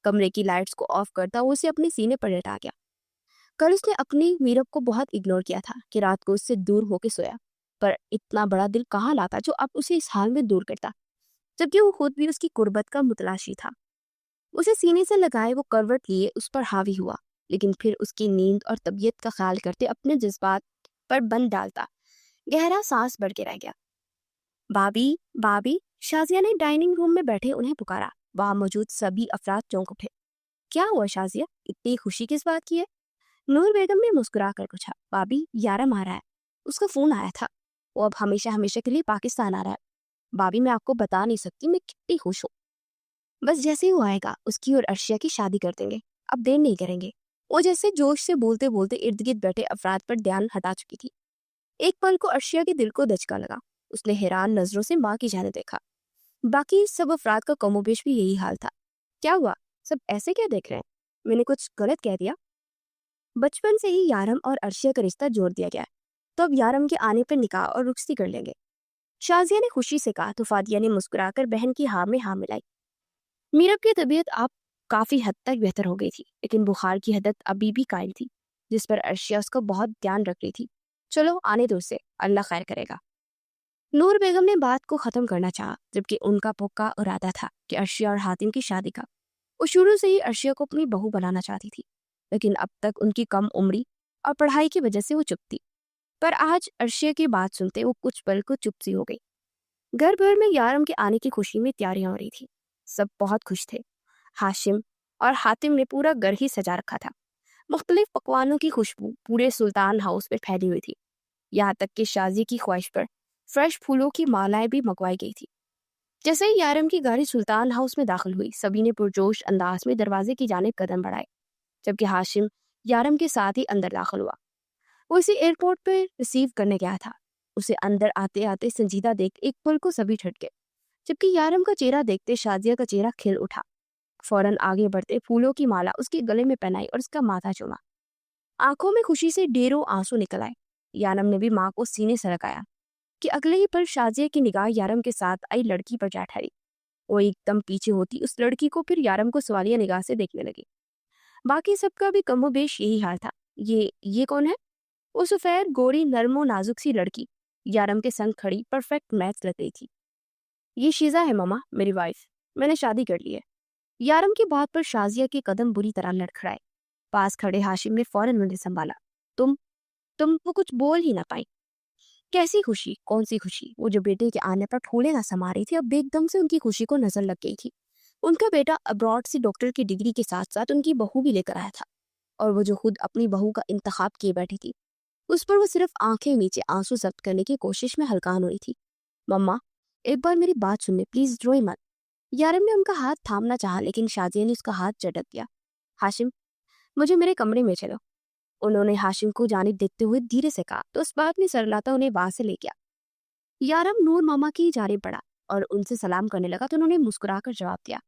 कमरे की लाइट्स को ऑफ करता वो उसे अपने सीने पर लेटा गया। कल उसने अपनी मीरब को बहुत इग्नोर किया था कि रात को उससे दूर होके सोया, पर इतना बड़ा दिल कहाँ लाता जो अब उसे इस हाल में दूर करता, जबकि वो खुद भी उसकी कुर्बत का मुतलाशी था। उसे सीने से लगाए वो करवट लिए उस पर हावी हुआ, लेकिन फिर उसकी नींद और तबीयत का ख्याल करते अपने जज्बात पर बंद डालता गहरा सांस बढ़ के रह गया। भाभी भाभी, शाजिया ने डाइनिंग रूम में बैठे उन्हें पुकारा। वहां मौजूद सभी अफराद चौंक उठे। क्या हुआ शाजिया, इतनी खुशी किस बात की है? नूर बेगम ने मुस्कुरा कर पूछा। भाभी, यारम आ रहा है, उसका फोन आया था, वो अब हमेशा हमेशा के लिए पाकिस्तान आ रहा है। भाभी, मैं आपको बता नहीं सकती मैं कितनी खुश हूँ। बस जैसे ही वो आएगा उसकी और अर्शिया की शादी कर देंगे, अब देर नहीं करेंगे। वो जैसे जोश से बोलते बोलते इर्द गिर्द बैठे अफराद पर ध्यान हटा चुकी थी। एक पल को अर्शिया के दिल को दचका लगा। उसने हैरान नजरों से माँ की जाने देखा। बाकी सब अफराद का कमोबेश भी यही हाल था। क्या हुआ, सब ऐसे क्या देख रहे हैं? मैंने कुछ गलत कह दिया? बचपन से ही यारम और अर्शिया का रिश्ता जोड़ दिया गया है, तो अब यारम के आने पर निकाह और रुखसती कर लेंगे, शाजिया ने खुशी से कहा। तो फादिया ने मुस्कुराकर बहन की हाँ में हाँ मिलाई। मीरब की तबीयत अब काफी हद तक बेहतर हो गई थी, लेकिन बुखार की हदत अभी भी कायम थी, जिस पर अर्शिया उसका बहुत ध्यान रख रही थी। चलो आने दो उसे, अल्लाह खैर करेगा। नूर बेगम ने बात को खत्म करना चाहा, जबकि उनका पक्का इरादा था कि अर्शिया और हातिम की शादी का। वो शुरू से ही अर्शिया को अपनी बहू बनाना चाहती थी, लेकिन अब तक उनकी कम उम्री और पढ़ाई की वजह से वो चुप थी। पर आज अर्शिया की बात सुनते वो कुछ पल को चुप सी हो गई। घर भर में यारम के आने की खुशी में तैयारियां हो रही थी। सब बहुत खुश थे। हाशिम और हातिम ने पूरा घर ही सजा रखा था। मुख्तलिफ पकवानों की खुशबू पूरे सुल्तान हाउस में फैली हुई थी। यहाँ तक कि शाजी की ख्वाहिश पर फ्रेश फूलों की मालाएं भी मंगवाई गई थी। जैसे ही यारम की गाड़ी सुल्तान हाउस में दाखिल हुई, सभी ने पुरजोश अंदाज में दरवाजे की जानिब कदम बढ़ाए, जबकि हाशिम यारम के साथ ही अंदर दाखिल हुआ। वो इसे एयरपोर्ट पे रिसीव करने गया था। उसे अंदर आते आते संजीदा देख एक पल को सभी झटके, जबकि यारम का चेहरा देखते शाजिया का चेहरा खिल उठा। फौरन आगे बढ़ते फूलों की माला उसके गले में पहनाई और उसका माथा चूमा। आंखों में खुशी से ढेरों आंसू निकल आए। यारम ने भी माँ को सीने से लगाया कि अगले ही पल शाजिया की निगाह यारम के साथ आई लड़की पर जा ठहरी। वो एकदम पीछे होती उस लड़की को फिर यारम को सवालिया निगाह से देखने लगी। बाकी सबका भी कमोबेश यही हाल था। ये कौन है? वो सफेद गोरी नरमो नाजुक सी लड़की यारम के संग खड़ी परफेक्ट मैच लग रही थी। ये शीजा है मामा, मेरी वाइफ। मैंने शादी कर ली है। यारम की बात पर शाजिया के कदम बुरी तरह लड़खड़ाए। पास खड़े हाशिम ने फौरन उन्हें संभाला। तुम तुम वो कुछ बोल ही ना पाई। कैसी खुशी? कौन सी खुशी? वो जो बेटे के आने पर फूले ना समा रही थी, अब एकदम से उनकी खुशी को नजर लग गई थी। उनका बेटा अब्रॉड से डॉक्टर की डिग्री के साथ साथ उनकी बहू भी लेकर आया था, और वो जो खुद अपनी बहू का इंतखाब किए बैठी थी, उस पर वो सिर्फ आंखें नीचे आंसू जब्त करने की कोशिश में हलकान हुई थी। मम्मा, एक बार मेरी बात सुनने प्लीज, रोई मत। यारम ने उनका हाथ थामना चाहा, लेकिन शाजिया ने उसका हाथ झटक दिया। हाशिम, मुझे मेरे कमरे में चलो, उन्होंने हाशिम को जानिब देखते हुए धीरे से कहा। तो उस बात में सरलाता उन्हें वहां से ले गया। यारम नूर मामा की जानिब बढ़ा और उनसे सलाम करने लगा, तो उन्होंने मुस्कुराकर जवाब दिया।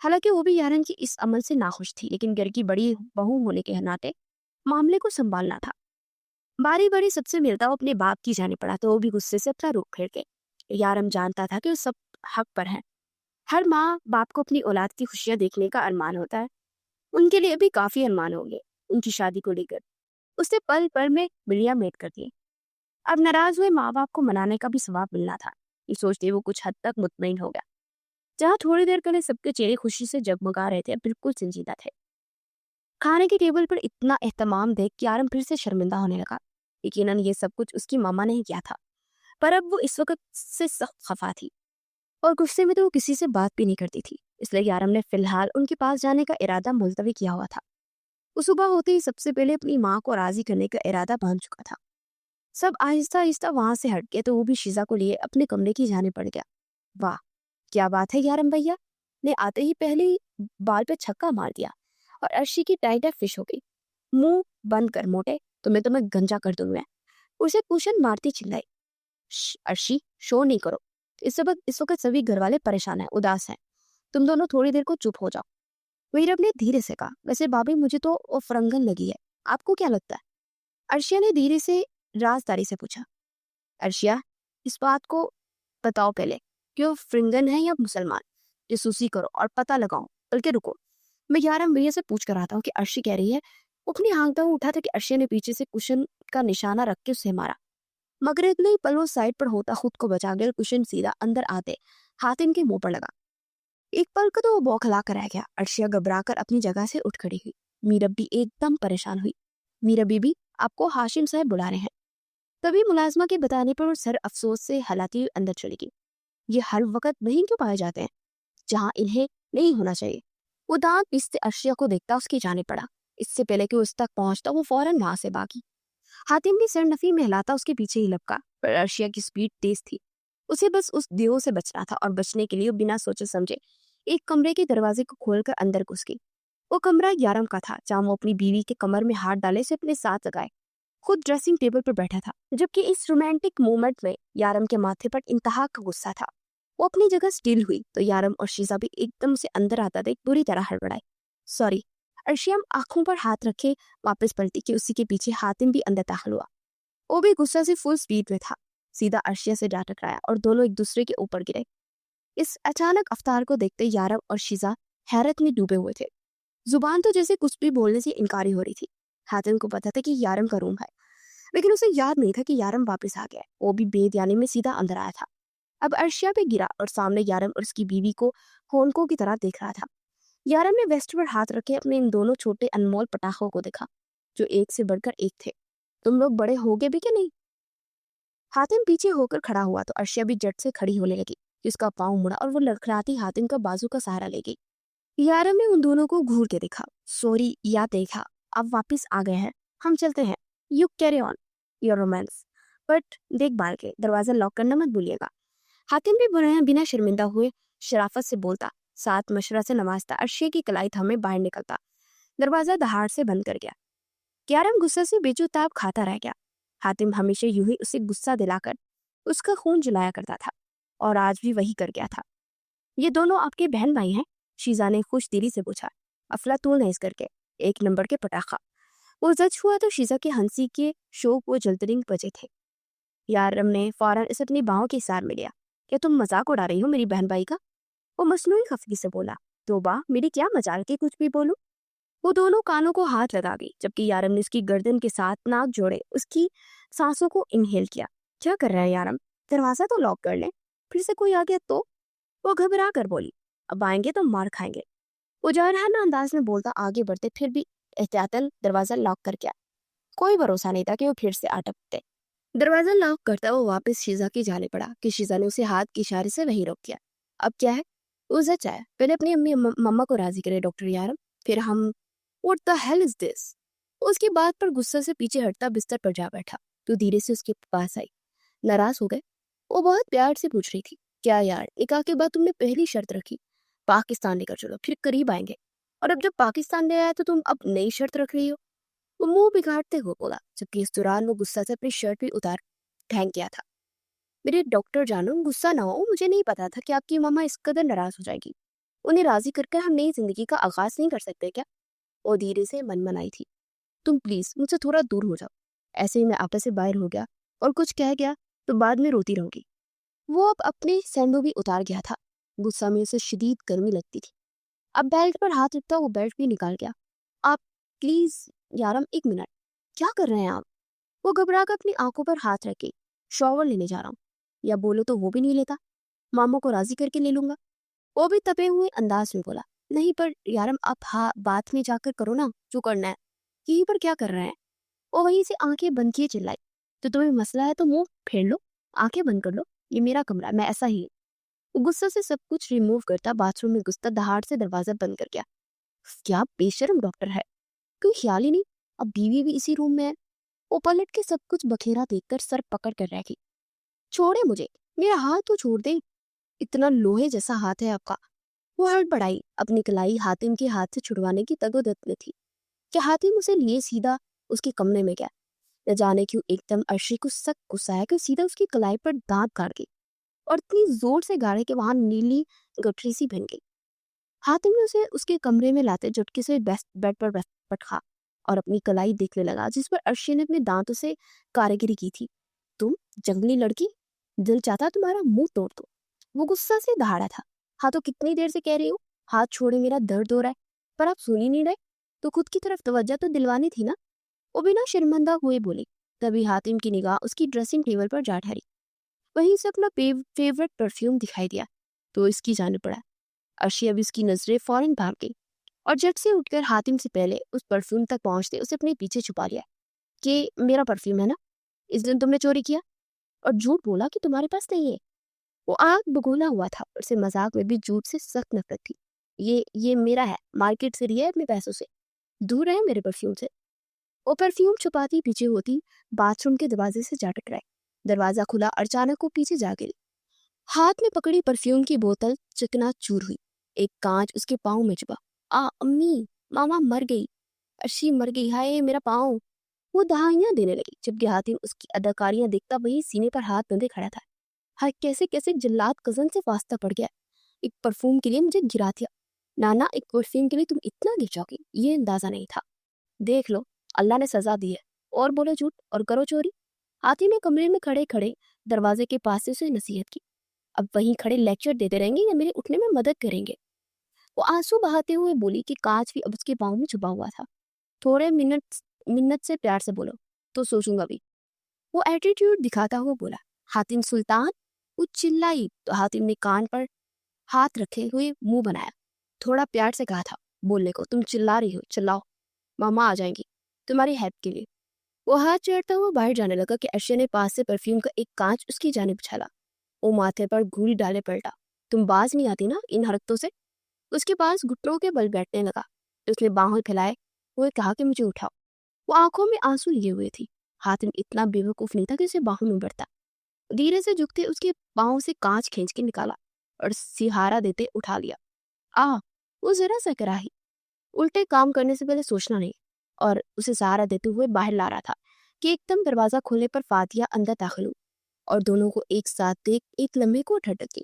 हालांकि वो भी यारम की इस अमल से नाखुश थी, लेकिन घर की बड़ी बहू होने के नाते मामले को संभालना था। बारी बारी सबसे मिलता वो अपने बाप की जाने पड़ा, तो वो भी गुस्से से अपना रुख फेर के। यारम जानता था कि वो सब हक पर है। हर माँ बाप को अपनी औलाद की खुशियां देखने का अरमान होता है। उनके लिए भी काफी अरमान होंगे उनकी शादी को लेकर। उसने पल पल में बिलिया मेट कर दी। अब नाराज हुए माँ बाप को मनाने का भी सवाब मिलना था। ये सोचते वो कुछ हद तक मुतमईन हो गया। जहाँ थोड़ी देर पहले सबके चेहरे खुशी से जगमगा रहे थे, अब बिल्कुल संजीदा थे। खाने की टेबल पर इतना एहतमाम देख के आरम फिर से शर्मिंदा होने लगा। यकीनन ये सब कुछ उसकी मामा ने ही किया था, पर अब वो इस वक्त से सख्त खफा थी और गुस्से में तो वो किसी से बात भी नहीं करती थी। इसलिए यारम ने फिलहाल उनके पास जाने का इरादा मुलतवी किया हुआ था। वो सुबह होते ही सबसे पहले अपनी माँ को राजी करने का इरादा बांध चुका था। सब आहिस्ता आहिस्ता वहां से हट गए, तो वो भी शीजा को लिए अपने कमरे की जाने पड़ गया। वाह, क्या बात है! यारम भैया ने आते ही पहले ही बाल पे छक्का मार दिया और अर्शी की टाइट फिश हो गई। मुंह बंद कर मोटे, तुम्हें गंजा कर दूं मैं। उसे कुशन मारती चिल्लाई। अर्शी, शोर नहीं करो। इस वक्त सभी घर वाले परेशान हैं, उदास हैं। तुम दोनों थोड़ी देर को चुप हो जाओ। वीरब ने धीरे से कहा। वैसे भाभी, मुझे तो वो फरंगन लगी है, आपको क्या लगता है? अर्शिया ने धीरे से राजदारी से पूछा। अर्शिया, इस बात को बताओ पहले कि वो फ्रिंगन है या मुसलमान। जासूसी करो और पता लगाओ, बल्कि रुको, मैं यारम भैया से पूछ कर आता हूँ कि अर्शी कह रही है। वो अपनी हाँकता हुआ उठा था कि अर्शिया ने पीछे से कुशन का निशाना रख के उसे मारा, मगर इतने ही पल वो साइड पर होता खुद को बचा गया। कुशन सीधा अंदर आते हाथ इनके मुंह पर लगा। एक पल को तो वो बौखला कर रह गया। अर्शिया घबरा कर अपनी जगह से उठ खड़ी हुई। मीरब भी एकदम परेशान हुई। मीरा बीबी, आपको हाशिम साहब बुला रहे हैं। तभी मुलाजमा के बताने पर वो सर अफसोस से हलाती हुई अंदर चली गई। ये हर वक्त वहीं क्यों पाए जाते हैं जहाँ इन्हें नहीं होना चाहिए? वो दांत पीसते अर्शिया को देखता उसकी जाने पड़ा। इससे पहले कि उस तक पहुंचता वो फौरन वहां से भागी। हातिम भी सर नफी में हिलाता उसके पीछे ही लपका, पर अर्शिया की स्पीड तेज थी। उसे बस उस देव से बचना था, और बचने के लिए वो बिना सोचे समझे एक कमरे के दरवाजे को खोलकर अंदर घुस गई। वो कमरा यारम का था, जहाँ वो अपनी बीवी के कमर में हाथ डाले से अपने साथ लगाए खुद ड्रेसिंग टेबल पर बैठा था। जबकि इस रोमांटिक मोमेंट में यारम के माथे पर इंतहा का गुस्सा था। वो अपनी जगह स्टिल हुई तो यारम और शीजा भी एकदम से अंदर आता देख बुरी तरह हड़बड़ाए। सॉरी। अर्शियम आंखों पर हाथ रखे वापस पलटी कि उसी के पीछे हातिम भी अंदर दाखिल हुआ। वो भी गुस्सा से फुल स्पीड में था। सीधा अर्शिया से जा टकराया और दोनों एक दूसरे के ऊपर गिरे। इस अचानक अवतार को देखते यारम और शीजा हैरत में डूबे हुए थे। जुबान तो जैसे कुछ भी बोलने से इनकारी हो रही थी। हातिम को पता था कि यारम का रूम है, लेकिन उसे याद नहीं था कि यारम वापस आ गया। वो भी बेध्यानी में सीधा अंदर आया था। अब अर्शिया पे गिरा और सामने यारम और उसकी बीवी को होनको की तरह देख रहा था। यारम ने वेस्ट पर हाथ रखे अपने इन दोनों छोटे अनमोल पटाखों को देखा, जो एक से बढ़कर एक थे। तुम लोग बड़े हो गए भी क्या नहीं? हातिम पीछे होकर खड़ा हुआ तो अर्शिया भी झट से खड़ी होने लगी। कि उसका पाँव मुड़ा और वो लड़खड़ाती हातिम का बाजू का सहारा ले गई। यारम ने उन दोनों को घूर के देखा। सॉरी या देखा, अब वापिस आ गए हैं, हम चलते हैं। You carry on your romance, but देख बाल के दरवाजा लॉक करना मत भूलिएगा। हातिम भी बिना शर्मिंदा हुए शराफत से बोलता, साथ मशरा से नवाजता, अर्शे की कलाई थामे बाहर निकलता। दरवाजा दहाड़ से बंद कर गया। यारम गुस्से से बेजुताब खाता रह गया। हातिम हमेशा यूं ही उसे गुस्सा दिलाकर उसका खून जलाया करता था और आज भी वही कर गया था। ये दोनों आपके बहन भाई हैं? शीजा ने खुश दिली से पूछा, अफलातून है इस करके, एक नंबर के पटाखा। वो जज हुआ तो शीजा के हंसी के शोक वो जलतरिंग बजे थे। यारम ने फौरन इसे अपनी बाहों के इशारे में लिया। क्या तुम मजाक उड़ा रही हो मेरी बहन भाई का? वो मसनूई खफगी से बोला। तोबा, मेरी क्या मजाल के कुछ भी बोलूं? वो दोनों कानों को हाथ लगा गई, जबकि यारम ने उसकी गर्दन के साथ नाक जोड़े उसकी सांसों को इनहेल किया। क्या कर रहा है यारम? दरवाजा तो लॉक कर ले, फिर से कोई आ गया तो? वो घबरा कर बोली, अब आएंगे तो मार खाएंगे। वो जारहाना अंदाज में बोलता आगे बढ़ते, फिर भी एहतियातन दरवाजा लॉक कर गया। कोई भरोसा नहीं था कि वो फिर से अटकते। दरवाजा लॉक करता वो वापस शीजा की जाने पड़ा कि शीजा ने उसे हाथ के इशारे से वहीं रोक दिया। अब क्या है? वो सच है, पहले अपनी अम्मी मम्मा को राजी करे डॉक्टर यारम, फिर हम। What the hell is this? उसकी बात पर गुस्सा से पीछे हटता बिस्तर पर जा बैठा। तो धीरे से उसके पास आई। नाराज हो गए? वो बहुत प्यार से पूछ रही थी। क्या यार, निकाह के बाद तुमने पहली शर्त रखी, पाकिस्तान लेकर चलो, फिर करीब आएंगे, और अब जब पाकिस्तान ले आया तो तुम अब नई शर्त रख रही हो? वो मुंह बिगाड़ते हुए बोला, जबकि इस दौरान वो गुस्सा से अपनी शर्ट भी उतार फेंक गया था। मेरे डॉक्टर जानू, गुस्सा ना हो, मुझे नहीं पता था कि आपकी मम्मा इस कदर नाराज हो जाएगी। उन्हें राजी करके हम नई जिंदगी का आगाज नहीं कर सकते क्या? वो धीरे से मनमनाई थी। तुम प्लीज मुझसे थोड़ा दूर हो जाओ। ऐसे ही मैं आपस से बाहर हो गया और कुछ कह गया तो बाद में रोती रहूंगी। वो अब अपने सैंडो भी उतार गया था। गुस्सा में उसे शदीद गर्मी लगती थी। अब बेल्ट पर हाथ रखता वो बेल्ट भी निकाल गया। आप प्लीज यारम, एक मिनट, क्या कर रहे हैं आप? वो घबरा कर अपनी आंखों पर हाथ रखे। शॉवर लेने जा रहा हूँ, या बोलो तो वो भी नहीं लेता, मामों को राजी करके ले लूंगा। वो भी तपे हुए अंदाज में बोला, नहीं पर यारम आप बात में जाकर करो ना जो करना है, यहीं पर क्या कर रहे हैं? वो वहीं से आंखें बंद किए चिल्लाई, तो तुम्हें मसला है तो मुंह फेर लो, आंखें बंद कर लो, ये मेरा कमरा, मैं ऐसा ही। वो गुस्से से सब कुछ रिमूव करता बाथरूम में घुसता, दहाड़ से दरवाजा बंद कर गया। क्या बेशर्म डॉक्टर है, कोई ख्याल ही नहीं, अब बीवी भी इसी रूम में है। वो पलट के सब कुछ बखेरा देखकर सर पकड़ कर रह गई। छोड़े मुझे, मेरा हाथ तो छोड़ दे, इतना लोहे जैसा हाथ है आपका। वो हड़बड़ाई, अपनी कलाई हातिम के हाथ से छुड़वाने की तगोदत में थी कि हातिम उसे लिए सीधा उसके कमरे में गया। न जाने क्यों एकदम अर्शी को सख्त गुस्सा आया कि सीधा उसकी कलाई पर दांत काट गई और इतनी जोर से गाड़े कि वहां नीली गठरी सी बन गई। हातिम ने उसे उसके कमरे में लाते झटके से बेड पर पटखा और अपनी कलाई देखने लगा, जिस पर अर्शी ने अपने दांतों से कारीगरी की थी। तुम जंगली लड़की, दिल चाहता तुम्हारा मुंह तोड़ दो। वो गुस्सा से दहाड़ा था। हाँ तो कितनी देर से कह रही हूँ, हाथ छोड़े, मेरा दर्द हो रहा है, पर आप सुन ही नहीं रहे, तो खुद की तरफ तवज्जो तो दिलवानी थी ना। वो बिना शर्मिंदा हुए बोली। तभी हातिम की निगाह उसकी ड्रेसिंग टेबल पर जा ठहरी। वहीं से अपना फेवरेट परफ्यूम दिखाई दिया तो इसकी जाने पड़ा। अर्शी अब इसकी नजरें फौरन भाग गई और झट से उठकर हातिम से पहले उस परफ्यूम तक पहुंचते उसे अपने पीछे छुपा लिया कि मेरा परफ्यूम है ना, इस दिन तुमने चोरी किया और झूठ बोला कि तुम्हारे पास नहीं है। वो आग बगोला हुआ था, उसे मजाक में भी झूठ से सख्त नफरत थी। ये मेरा है, मार्केट से लिया है अपने पैसों से, दूर रहे मेरे परफ्यूम से। वो परफ्यूम छुपाती पीछे होती बाथरूम के दरवाजे से जा टकराई। दरवाजा खुला, अचानक वो पीछे जा गिरी। हाथ में पकड़ी परफ्यूम की बोतल चकनाचूर हुई। एक कांच उसके पाँव में चुभा। अम्मी, मामा मर गई, अर्शी मर गई, हाय मेरा पाँव। वो दहाइयां देने लगी, जबकि हातिम उसकी अदाकारियां देखता वही सीने पर हाथ बंधे खड़ा था। हाय, कैसे कैसे जल्लाद कजन से वास्ता पड़ गया, एक परफ्यूम के लिए मुझे गिरा दिया। नाना, एक परफ्यूम के लिए तुम इतना गिर जाओगी, ये अंदाजा नहीं था। देख लो, अल्लाह ने सजा दी है, और बोलो झूठ और करो चोरी। हातिम ने कमरे में खड़े खड़े दरवाजे के पास से उसे नसीहत की। अब वहीं खड़े लेक्चर देते रहेंगे या मेरे उठने में मदद करेंगे? वो आंसू बहाते हुए बोली कि कांच भी अब उसके पाँव में छुपा हुआ था। थोड़े मिन्नत से प्यार से बोलो तो सोचूंगा भी। वो एटीट्यूड दिखाता हुआ बोला। हातिम सुल्तान, वो चिल्लाई तो हातिम ने कान पर हाथ रखे हुए मुंह बनाया। थोड़ा प्यार से कहा था बोलने को, तुम चिल्ला रही हो, चिल्लाओ, मामा आ जाएंगी तुम्हारी हेल्प के लिए। वो हाथ चढ़ता हुआ बाहर जाने लगा कि अर्शे ने पास से परफ्यूम का एक कांच उसकी जानिब उछाला। वो माथे पर घूरी डाले पलटा तुम बाज नहीं आती ना इन हरकतों से। उसके पास घुटनों के बल बैठने लगा। उसने बाहों फैलाए हुए कहा कि मुझे उठाओ। वो आंखों में आंसू लिए हुए थी। हातिम इतना बेवकूफ नहीं था कि उसे बाहों में बढ़ता। धीरे से झुकते उसके बाहों से कांच खींच के निकाला और सिहारा देते उठा लिया। वो जरा सा कराही, उल्टे काम करने से पहले सोचना नहीं, और उसे सहारा देते हुए बाहर ला रहा था कि एकदम दरवाजा खोलने पर फातिया अंदर दाखिल हुई और दोनों को एक साथ देख एक लम्हे को ठटकी।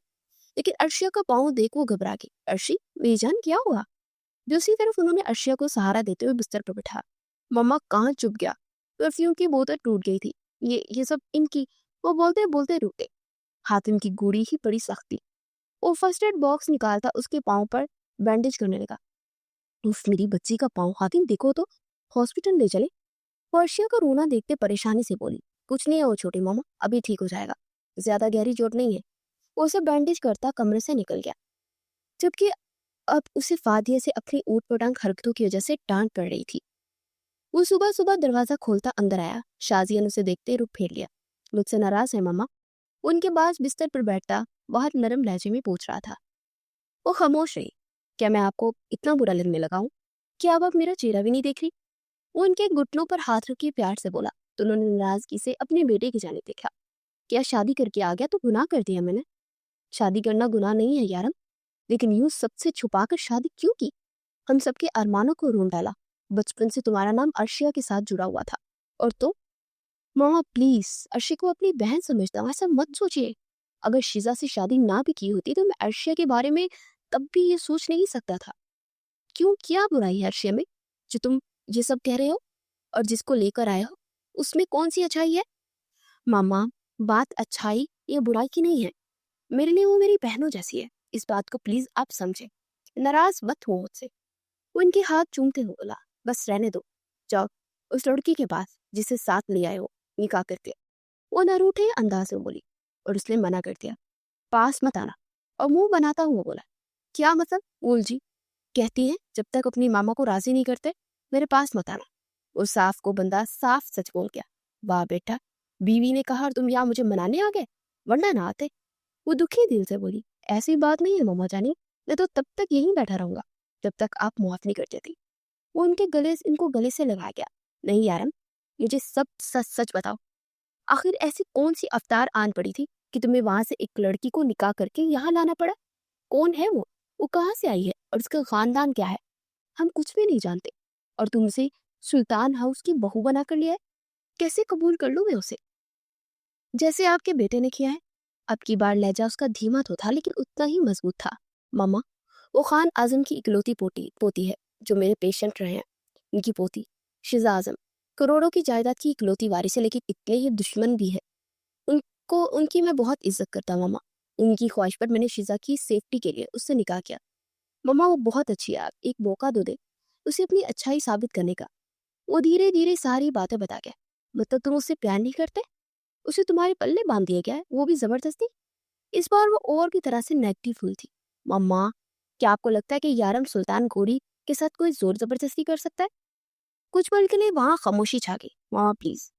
लेकिन अर्शिया का पाँव देख वो घबरा गई। अर्शी, बेजान क्या हुआ? दूसरी तरफ उन्होंने अर्शिया को सहारा देते हुए बिस्तर पर बैठा। मम्मा कहाँ चुप गया। परफ्यूम की बोतल टूट गई थी। ये सब इनकी, वो बोलते बोलते रुके। हातिम की गोली ही बड़ी सख्त थी। वो फर्स्ट एड बॉक्स निकालता उसके पाँव पर बैंडेज करने लगा। उफ, मेरी बच्ची का पाँव। हातिम देखो तो, हॉस्पिटल ले चले। वो अर्शिया का रोना देखते परेशानी से बोली, कुछ नहीं है वो छोटी मामा, अभी ठीक हो जाएगा, ज्यादा गहरी चोट नहीं है। वो उसे बैंडेज करता कमरे से निकल गया, जबकि अब उसे फादिया से अपनी ऊट पटांग हरकतों की वजह से डांट पड़ रही थी। वो सुबह सुबह दरवाजा खोलता अंदर आया। शाजिया ने उसे देखते रुख फेर लिया। मुझसे नाराज है मामा? उनके पास बिस्तर पर बैठता बहुत नरम लहजे में पूछ रहा था। वो खामोश रही। क्या मैं आपको इतना बुरा लगने लगा हूँ? क्या अब आप मेरा चेहरा भी नहीं देख रही? वो उनके घुटनों पर हाथ रख के प्यार से बोला। तो उन्होंने नाराजगी से अपने बेटे की जाने देखा। क्या शादी करके आ गया तो गुनाह कर दिया मैंने? शादी करना गुनाह नहीं है यारम, लेकिन यूं सबसे छुपाकर शादी क्यों की? हम सबके अरमानों को रोन डाला। बचपन से तुम्हारा नाम अर्शिया के साथ जुड़ा हुआ था। और तो मामा प्लीज, अर्शी को अपनी बहन समझता हूँ, ऐसा मत सोचिए। अगर शिजा से शादी ना भी की होती तो मैं अर्शिया के बारे में तब भी ये सोच नहीं सकता था। क्यों, क्या बुराई है अर्शिया में जो तुम ये सब कह रहे हो? और जिसको लेकर आए हो उसमें कौन सी अच्छाई है? मामा, बात अच्छाई या बुराई की नहीं है। मेरे लिए वो मेरी बहनों जैसी है। इस बात को प्लीज आप समझे। नाराज मत हो मुझसे। वो इनके हाथ चूमते हुए बोला, बस रहने दो। जाओ उस लड़की के पास जिसे साथ ले आए हो, निकाह करके। वो न रूठे अंदाज में बोली और उसने मना कर दिया, पास मत आना। और मुंह बनाता हुआ बोला, क्या मतलब? बोल जी, कहती है जब तक अपनी मामा को राजी नहीं करते मेरे पास मत आना। उस साफ को बंदा साफ सच बोल गया। वाह बेटा, बीवी ने कहा और तुम यहाँ मुझे मनाने आ गए, वरना ना आते। वो दुखी दिल से बोली, ऐसी बात नहीं है मामा जानी, मैं तो तब तक यहीं बैठा रहूंगा जब तक आप मुआफ नहीं कर देती। वो इनको गले से लगा गया। नहीं यारम, मुझे सब सच सच बताओ। आखिर ऐसी कौन सी अवतार आन पड़ी थी कि तुम्हें वहां से एक लड़की को निकाह करके यहाँ लाना पड़ा? कौन है वो कहाँ से आई है और उसका खानदान क्या है? हम कुछ भी नहीं जानते, और तुमसे सुल्तान हाउस की बहू बना कर लिया है। कैसे कबूल कर लूं मैं उसे, जैसे आपके बेटे ने किया है? अब की बार लहजा उसका धीमा तो था लेकिन उतना ही मजबूत था। मामा, वो खान आजम की इकलौती पोती है जो मेरे पेशेंट रहे हैं। उनकी पोती शिजा आजम करोड़ों की जायदाद की इकलौती वारिस है, लेकिन इतने ही दुश्मन भी है। उनकी मैं बहुत इज्जत करता मामा। उनकी ख्वाहिश पर मैंने शिजा की सेफ्टी के लिए उससे निकाह किया। मामा वो बहुत अच्छी है, आप एक मौका दो दे उसे अपनी अच्छाई साबित करने का। वो धीरे धीरे सारी बातें बता गया। मतलब तुम उससे प्यार नहीं करते? उसे तुम्हारे पल्ले बांध दिया गया है, वो भी जबरदस्ती। इस बार वो और की तरह से नेगेटिव हुई थी। मम्मा, क्या आपको लगता है कि यारम सुल्तान गोरी के साथ कोई जोर जबरदस्ती कर सकता है? कुछ पल के लिए वहां खामोशी छा गई। मामा प्लीज,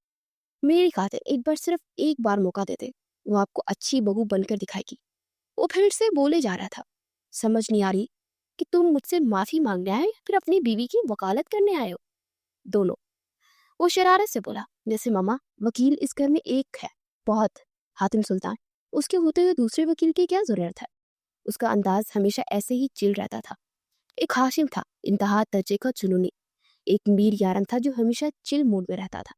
मेरी खातिर एक बार, सिर्फ एक बार मौका देते, वो आपको अच्छी बहू बनकर दिखाएगी। वो फिर से बोले जा रहा था, समझ नहीं आ रही कि तुम मुझसे माफी मांगने आए या फिर अपनी बीवी की वकालत करने आए हो? दोनों। वो शरारत से बोला, जैसे मामा वकील इस घर में एक है, बहुत, हातिम सुल्तान। उसके होते हुए दूसरे वकील की क्या जरूरत है? उसका अंदाज हमेशा ऐसे ही चिल रहता था। एक हाशिम था, इंतहा दर्जे का जुनूनी। एक मीर यारम था जो हमेशा चिल मूड में रहता था।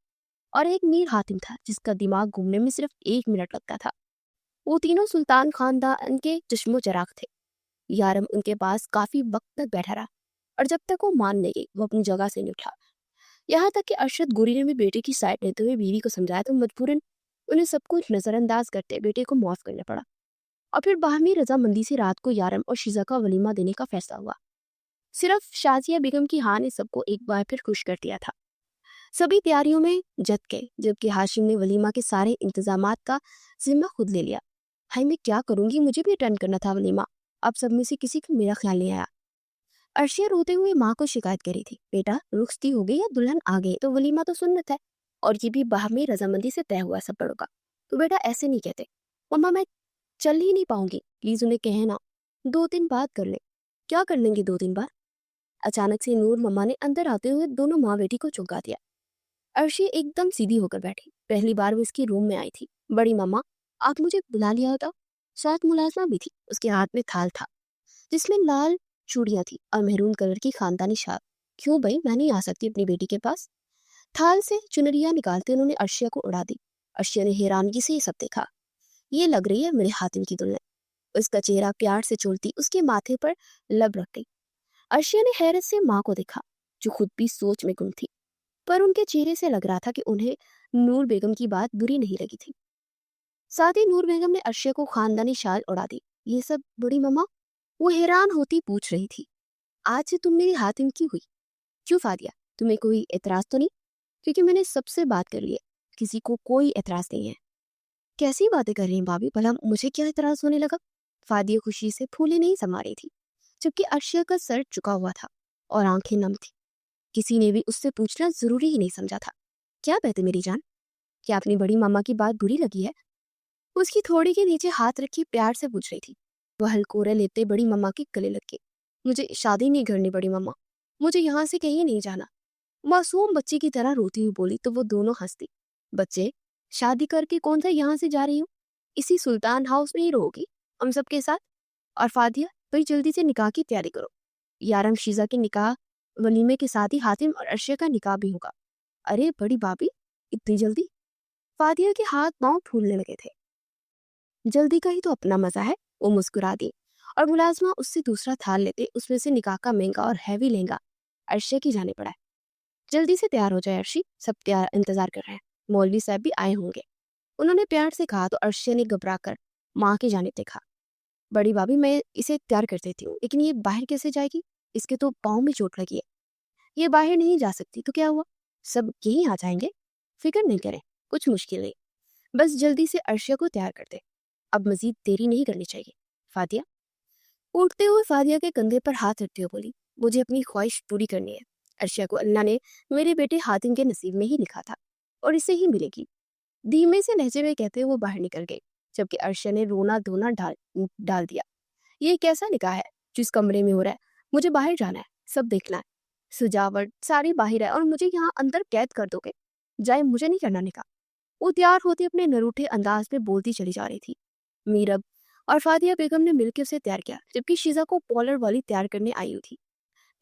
और एक मीर हातिम था जिसका दिमाग घूमने में सिर्फ 1 मिनट लगता था। वो तीनों सुल्तान खानदान के चश्मो चराग थे। यारम उनके पास काफी वक्त तक बैठा रहा, और जब तक वो मान नहीं गई वो अपनी जगह से नहीं उठा। यहाँ तक कि अरशद गोरी ने भी बेटे की साइड लेते हुए बीवी को समझाया तो मजबूरन उन्हें सब कुछ नजरअंदाज करते बेटे को मुआफ करना पड़ा। और फिर बाहमी रजामंदी से रात को यारम और शिजा का वलीमा देने का फैसला हुआ। सिर्फ शाजिया बेगम की हाँ ने सबको एक बार फिर खुश कर दिया था। सभी तैयारियों में जत गए, जबकि हाशिम ने वलीमा के सारे इंतजामात का जिम्मा खुद ले लिया। हाय मैं क्या करूंगी, मुझे भी अटेंड करना था वलीमा। अब सब में से किसी को मेरा ख्याल नहीं आया। अर्शिया रोते हुए माँ को शिकायत करी थी, बेटा रुखसती हो गई या दुल्हन आ गई तो वलीमा तो सुन्नत है, और ये भी बाहमी रजामंदी से तय हुआ सब बड़ों का। तो बेटा ऐसे नहीं कहते। मम्मा मैं चल ही नहीं पाऊंगी, प्लीज उन्हें कहे ना, 2 दिन बाद कर ले। क्या कर लेंगे 2 दिन बाद? अचानक से नूर मम्मा ने अंदर आते हुए दोनों माँ बेटी को चौंका दिया। अर्शी एकदम सीधी होकर बैठी। पहली बार वो इसकी रूम में आई थी। बड़ी मम्मा, आप मुझे बुला लिया होता। साथ मुलाजमा भी थी। उसके हाथ में थाल था जिसमें लाल चूड़ियां थी और मेहरून कलर की खानदानी शाल। क्यों भाई, मैं नहीं आ सकती अपनी बेटी के पास? थाल से चुनरिया निकालते उन्होंने अर्शिया को उड़ा दी। अर्शिया ने हैरानगी से ये सब देखा। ये लग रही है मेरे हातिम की दुल्हन। उसका चेहरा प्यार से चोलती उसके माथे पर लब रख गई। अर्शिया ने हैरत से माँ को देखा, जो खुद भी सोच में गुम थी, पर उनके चेहरे से लग रहा था कि उन्हें नूर बेगम की बात बुरी नहीं लगी थी। साथ ही नूर बेगम ने अर्शिया को खानदानी शाल उड़ा दी। ये सब बड़ी मम्मा? वो हैरान होती पूछ रही थी। आज से तुम मेरी हातिम की हुई। क्यों फादिया, तुम्हें कोई एतराज तो नहीं? क्योंकि मैंने सबसे बात कर ली है, किसी को कोई एतराज नहीं है। कैसी बातें कर रही हैं भाभी, भला मुझे क्या एतराज होने लगा? फादिया खुशी से फूले नहीं समा रही थी, जबकि अर्शिया का सर झुका हुआ था और आंखें नम थी। किसी ने भी उससे पूछना जरूरी ही नहीं समझा था। क्या बात है मेरी जान? क्या अपनी बड़ी मामा की बात बुरी लगी है? उसकी थोड़ी के नीचे हाथ रखी प्यार से पूछ रही थी। वह हलकोरे लेते बड़ी मम्मा के गले लग गई। मुझे शादी नहीं करनी बड़ी मम्मा, मुझे यहाँ से कहीं नहीं जाना। मासूम बच्ची की तरह रोती हुई बोली तो वो दोनों हंसती। बच्चे, शादी करके कौन सा यहाँ से जा रही हूँ? इसी सुल्तान हाउस में ही रहोगी हम सबके साथ। और फादिया, भाई जल्दी से निकाह की तैयारी करो। यारम शीजा के निकाह वलीमे के साथ ही हातिम और अर्शिया का निकाह भी होगा। अरे बड़ी भाभी, इतनी जल्दी? फादिया के हाथ पांव फूलने लगे थे। जल्दी का ही तो अपना मजा है। वो मुस्कुरा दी और मुलाजमा उससे दूसरा थाल लेते उसमें से निकाह का महंगा और हैवी लहंगा अर्शिया की जाने पड़ा। जल्दी से तैयार हो जाए अर्शी, सब तैयार इंतजार कर रहे हैं। मौलवी साहब भी आए होंगे, उन्होंने प्यार से कहा तो अर्शिया ने घबरा कर माँ की जानिब देखा। बड़ी भाभी, मैं इसे तैयार कर देती हूँ, लेकिन ये बाहर कैसे जाएगी? इसके तो पाँव में चोट लगी है, ये बाहर नहीं जा सकती। तो क्या हुआ, सब यहीं आ जाएंगे, फिक्र नहीं करें, कुछ मुश्किल नहीं। बस जल्दी से अर्शिया को तैयार कर दे, अब मजीद देरी नहीं करनी चाहिए। फादिया उठते हुए फादिया के कंधे पर हाथ रखते हुए बोली, मुझे अपनी ख्वाहिश पूरी करनी है। अर्शिया को अल्लाह ने मेरे बेटे हातिम के नसीब में ही लिखा था और इसे ही मिलेगी। धीमे से लहजे में कहते हुए वो बाहर निकल गई, जबकि अर्शिया ने रोना धोना डाल डाल दिया। ये कैसा निकाह है जो इस कमरे में हो रहा है? मुझे बाहर जाना है, सब देखना है। सजावट सारी बाहर है और मुझे यहाँ अंदर कैद कर दोगे? जाए, मुझे नहीं करना निकाह। वो तैयार होते अपने नरूठे अंदाज में बोलती चली जा रही थी। मीरब और फातिया बेगम ने मिलकर उसे तैयार किया, जबकि शीजा को पॉलर वाली तैयार करने आई हुई थी।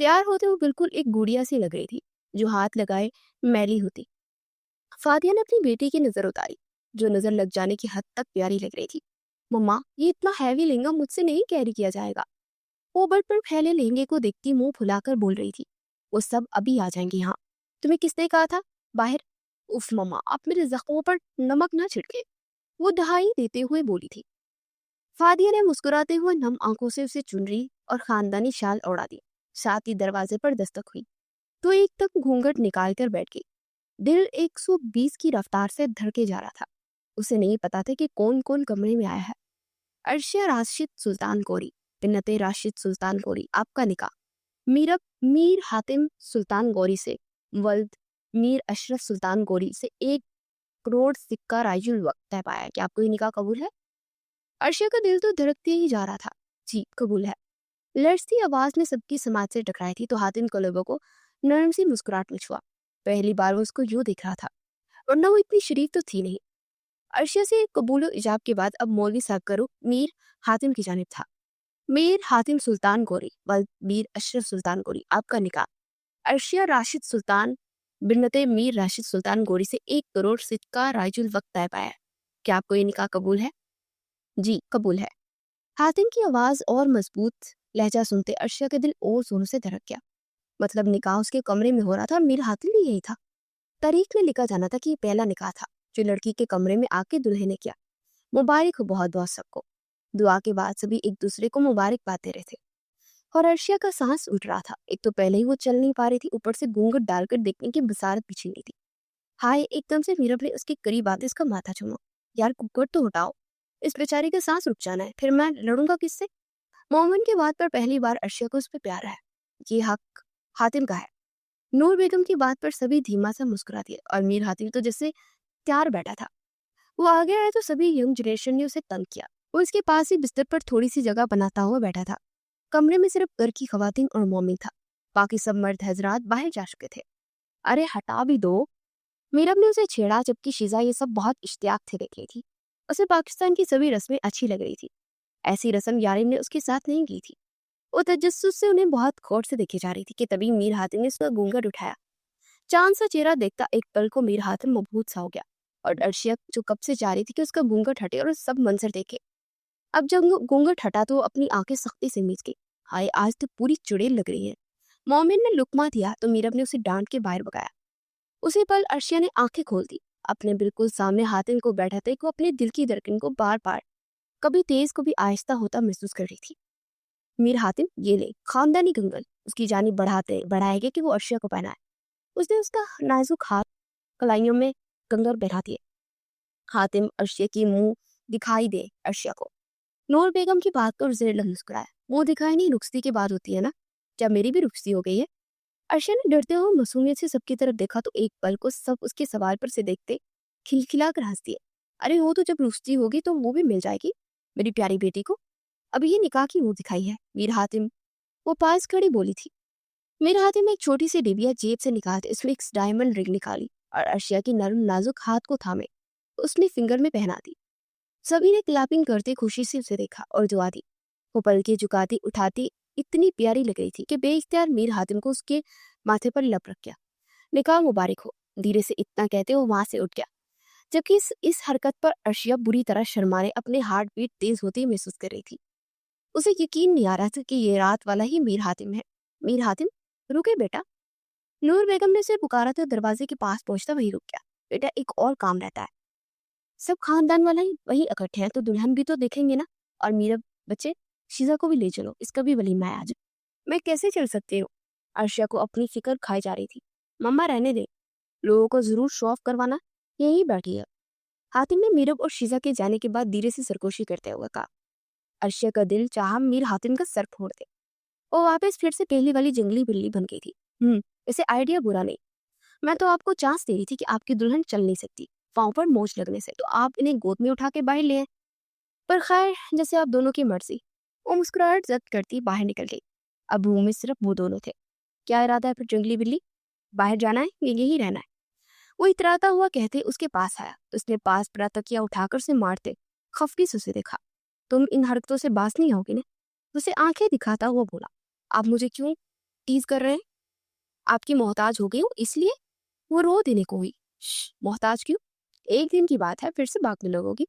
तैयार होते वो बिल्कुल एक गुड़िया सी लग रही थी, जो हाथ लगाए मैली होती। फातिया ने अपनी बेटी की नजर उतारी, जो नजर लग जाने की हद तक प्यारी लग रही थी। मम्मा, ये इतना हैवी लहंगा मुझसे नहीं कैरी किया जाएगा। वो बट पर फैले लहंगे को देखती मुंह फुलाकर बोल रही थी, वो सब अभी आ जाएंगे यहाँ। तुम्हें किसने कहा था बाहर? उफ मम्मा, आप मेरे जख्मों पर नमक ना छिड़के, वो दहाई देते हुए बोली थी। फादिया ने मुस्कुराते हुए नम आंखों से उसे चुनरी और खानदानी शाल उड़ा दी। साथ ही दरवाजे पर दस्तक हुई तो एकदम घूंघट निकाल कर बैठ गई। दिल 120 की रफ्तार से धड़के जा रहा था। उसे नहीं पता था कि कौन कौन कमरे में आया है। अर्शिया राशिद सुल्तान कोरी, बिन्नते राशिद सुल्तान कोरी, आपका निकाह मीरब मीर हातिम सुल्तान गौरी से, वल्द मीर अशरफ सुल्तान गौरी से 1 करोड़ सिक्का राजुल वक्त तय पाया कि आपको ये निकाह कबूल है। अर्शिया का दिल तो धड़कते ही जा रहा था। जी कबूल है। लड़ती आवाज ने सबकी समाज से टकराई थी तो हातिम कलेबों को नरम सी मुस्कुराहट में छुआ। पहली बार वो उसको यूं देख रहा था, वरना वो इतनी शरीफ तो थी नहीं। अर्शिया से कबूल इजाब के बाद अब मौलवी साहब का रुख मीर हातिम की जानिब था। मीर हातिम सुल्तान गोरी वल्द मीर अशरफ सुल्तान गोरी, आपका निकाह अर्शिया राशिद सुल्तान बिन्नते मीर राशिद सुल्तान गोरी से 1 करोड़ सिक्का राजुल वक्त तय पाया। क्या आपको ये निकाह कबूल है? जी कबूल है। हातिम की आवाज और मजबूत लहजा सुनते अर्शिया के दिल और जोरों से धड़क गया। मतलब निकाह उसके कमरे में हो रहा था और मीर हातिम भी यही था। तारीख में लिखा जाना था कि ये पहला निकाह था जो लड़की के कमरे में आके दूल्हे ने किया। मुबारक हो बहुत बहुत सबको। दुआ के बाद सभी एक दूसरे को मुबारकबाद दे रहे थे और अर्शिया का सांस उठ रहा था। एक तो पहले ही वो चल नहीं पा रही थी, ऊपर से घूंघट डालकर देखने की बसारत भी छीन ली थी। हाय, एकदम से मीरब ने उसके करीब आते इसका माथा चूमा। यार घूंघट तो हटाओ, इस बेचारी का सांस रुक जाना है, फिर मैं लड़ूंगा किससे? मोमिन के बात पर पहली बार अर्शिया को उस पर प्यार है। ये हक हातिम का है। नूर बेगम की बात पर सभी धीमा सा मुस्कुरा दिए और मीर हातिम तो जैसे तैयार बैठा था। वो आगे आया तो सभी यंग जनरेशन ने उसे तंग किया। वो इसके पास ही बिस्तर पर थोड़ी सी जगह बनाता हुआ बैठा था। कमरे में सिर्फ घर की खवातीन और मोमिन था। बाकी सब मर्द हजरात बाहर जा चुके थे। अरे हटा भी दो। मीरब ने उसे छेड़ा, जबकि शीजा ये सब बहुत इश्तियाक से देख रही थी। उसे पाकिस्तान की सभी रस्में अच्छी लग रही थी। ऐसी रस्म यारिन ने उसके साथ नहीं की थी। वो तजस्सुस से उन्हें बहुत गौर से देखे जा रही थी कि तभी मीर हातिम ने उसका घूंघट उठाया। चांद सा चेहरा देखता एक पल को मीर हातिम मबहूत सा हो गया, और अर्शिया जो कब से चाह रही थी कि उसका घूंघट हटे और सब मंजर देखे। अब जब घूंघट हटा तो वो अपनी आंखें सख्ती से मीच गई। हाय, आज तो पूरी चुड़ैल लग रही है। मोमिन ने लुकमा दिया तो मीरब ने उसे डांट के बाहर भगाया। उसी पल अर्शिया ने आंखें खोल दी। अपने बिल्कुल सामने हातिम को बैठाते को अपने दिल की धड़कन को बार बार, कभी तेज कभी आहिस्ता होता महसूस कर रही थी। मीर हातिम, ये ले खानदानी कंगन। उसकी जानी बढ़ाएगा कि वो अर्शिया को पहनाए। उसने उसका नाजुक हाथ कलाइयों में कंगन पहना दिए। हातिम अर्शिया की मुंह दिखाई दे अर्शिया को। नूर बेगम की बात पर जिर मुस्कुराया। मुंह दिखाई नहीं, रुखसती की बात होती है ना। जब मेरी भी रुखसती हो गई है। अर्शिया ने डरते हुए मासूमियत से सबकी तरफ देखा तो एक पल को सब उसके सवाल पर से देखते खिलखिला कर हंस दिए। अरे वो तो जब रुखसती होगी तो वो भी मिल जाएगी मेरी प्यारी बेटी को। अभी ये निकाह की मुंह दिखाई है मीर हातिम, वो पास खड़ी बोली थी। मीर हातिम एक छोटी सी डिबिया जेब से निकालते इसमें एक डायमंड रिंग निकाली और अर्शिया की नरम नाजुक हाथ को थामे उसने फिंगर में पहना दी। सभी ने क्लैपिंग करते खुशी से उसे देखा और दुआ दी। वो पलके झुकाती उठाती इतनी प्यारी लग रही थी कि बेइख्तियार मीर हातिम को उसके माथे पर लप रख गया। निकाह मुबारक हो। धीरे से इतना कहते वो वहां से उठ गया, जबकि इस हरकत पर अर्शिया बुरी तरह शर्माने अपने हार्ट बीट तेज होते ही महसूस कर रही थी। उसे यकीन नहीं आ रहा था कि ये रात वाला ही मीर हातिम है। मीर हातिम, रुके बेटा। नूर बेगम ने उसे पुकारा तो दरवाजे के पास पहुंचता वही रुक गया। बेटा, एक और काम रहता है। सब खानदान वाला ही वही इकट्ठे हैं तो दुल्हन भी तो देखेंगे ना। और मेरा बच्चे, शीजा को भी ले चलो, इसका भी वलीमा है आज। मैं कैसे चल सकती हूँ? अर्शिया को अपनी फिक्र खाई जा रही थी। मम्मा रहने दे, लोगों को जरूर शो ऑफ करवाना, यही बैठी है। हातिम ने मीरब और शीजा के जाने के बाद धीरे से सरगोशी करते हुए कहा। अर्शिया का दिल चाहा मीर हातिम का सर फोड़ दे। वो वापस फिर से पहली वाली जंगली बिल्ली बन गई थी। इसे आइडिया बुरा नहीं। मैं तो आपको चांस दे रही थी कि आपकी दुल्हन चल नहीं सकती पाँव पर मोच लगने से, तो आप इन्हें गोद में उठा के बाहर ले आए। पर खैर, जैसे आप दोनों की मर्जी। वो मुस्कुराहट जब्त करती बाहर निकल गई। अब रूम में सिर्फ वो दोनों थे। क्या इरादा है फिर जंगली बिल्ली? बाहर जाना है या यही रहना है? वो इतराता हुआ कहते उसके पास आया। उसने पास पड़ा तकिया उठाकर उसे मारते खफकी से उसे देखा। तुम इन हरकतों से बाज नहीं आओगी ना? उसे आंखें दिखाता हुआ बोला। आप मुझे क्यों टीज कर रहे हैं? आपकी मोहताज हो गई हूँ इसलिए? वो रो देने को हुई। मोहताज क्यों? एक दिन की बात है, फिर से भागने लगोगी।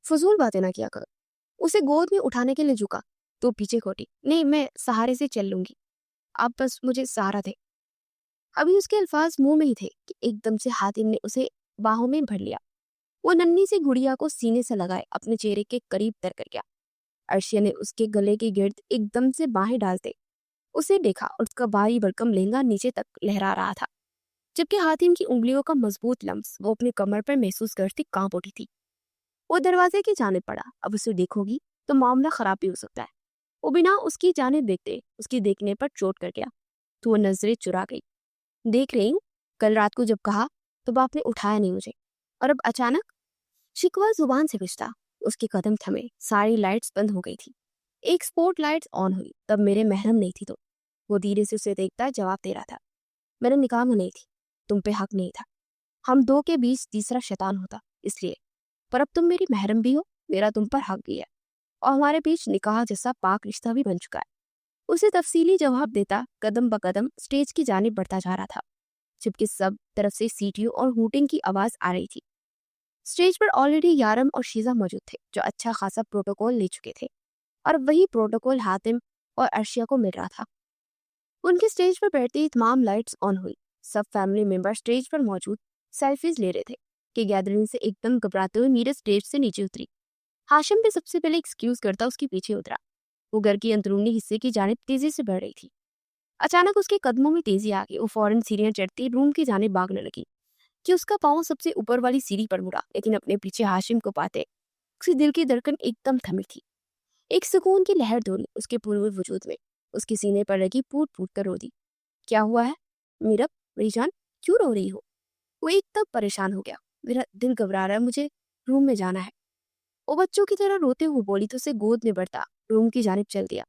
फजूल बातें ना किया कर। उसे गोद में उठाने के लिए झुका तो पीछे खोटी। नहीं, मैं सहारे से चल लूंगी, आप बस मुझे सहारा दे। अभी उसके अल्फाज मुंह में ही थे कि एकदम से हातिम ने उसे बाहों में भर लिया। वो नन्ही सी गुड़िया को सीने से लगाए अपने चेहरे के करीब तर कर गया। अर्शिया ने उसके गले के गिर्द एकदम से बाहें डालते उसे देखा और उसका भारी भरकम लहंगा नीचे तक लहरा रहा था, जबकि हातिम की उंगलियों का मजबूत लम्स वो अपनी कमर पर महसूस करती कांप उठी थी। वो दरवाजे की जाने पड़ा। अब उसे देखोगी तो मामला खराब भी हो सकता है। वो बिना उसकी जाने देखते उसकी देखने पर चोट कर गया तो वो नजरें चुरा गई। देख रही हूँ, कल रात को जब कहा तो बाप ने उठाया नहीं मुझे, और अब अचानक? शिकवा जुबान से पिछता। उसके कदम थमे, सारी लाइट्स बंद हो गई थी। एक स्पॉट लाइट ऑन हुई, तब मेरे महरम नहीं थी तो। वो धीरे से उसे देखता जवाब दे रहा था। मैंने निकाह में नहीं थी, तुम पे हक नहीं था। हम दो के बीच तीसरा शैतान होता इसलिए। पर अब तुम मेरी महरम भी हो, मेरा तुम पर हक भी है, और हमारे बीच निकाह जैसा पाक रिश्ता भी बन चुका है। उसे तफसीली जवाब देता कदम ब कदम स्टेज की जानिब बढ़ता जा रहा था, जबकि सब तरफ से सीटियों और हूटिंग की आवाज आ रही थी। स्टेज पर ऑलरेडी यारम और शीजा मौजूद थे, जो अच्छा खासा प्रोटोकॉल ले चुके थे, और वही प्रोटोकॉल हातिम और अर्शिया को मिल रहा था। उनके स्टेज पर बैठते ही तमाम लाइट्स ऑन हुई। सब फैमिली मेंबर स्टेज पर मौजूद सेल्फीज ले रहे थे कि गैदरिंग से एकदम घबराते हुए मीरा स्टेज से नीचे उतरी। हाशिम भी सबसे पहले एक्सक्यूज करता उसके पीछे उतरा। वो घर की अंदरूनी हिस्से की जानिब तेजी से बढ़ रही थी। अचानक उसके कदमों में तेजी आ गई। वो फौरन सीढ़ियां चढ़ती रूम की जानिब भागने लगी कि उसका पाँव सबसे ऊपर वाली सीढ़ी पर मुड़ा, लेकिन अपने पीछे हाशिम को पाते उसके दिल की धड़कन एकदम थमी थी। एक सुकून की लहर दौड़ी उसके पूरे वजूद में। उसके सीने पर लगी फूट फूट कर रो दी। क्या हुआ है मीरब, मेरी जान, क्यों रो रही हो? वो एकदम परेशान हो गया। मेरा दिल घबरा रहा है, मुझे रूम में जाना है। वो बच्चों की तरह रोते हुए बोली तो उसे गोद में बढ़ता रूम की जानिब चल दिया।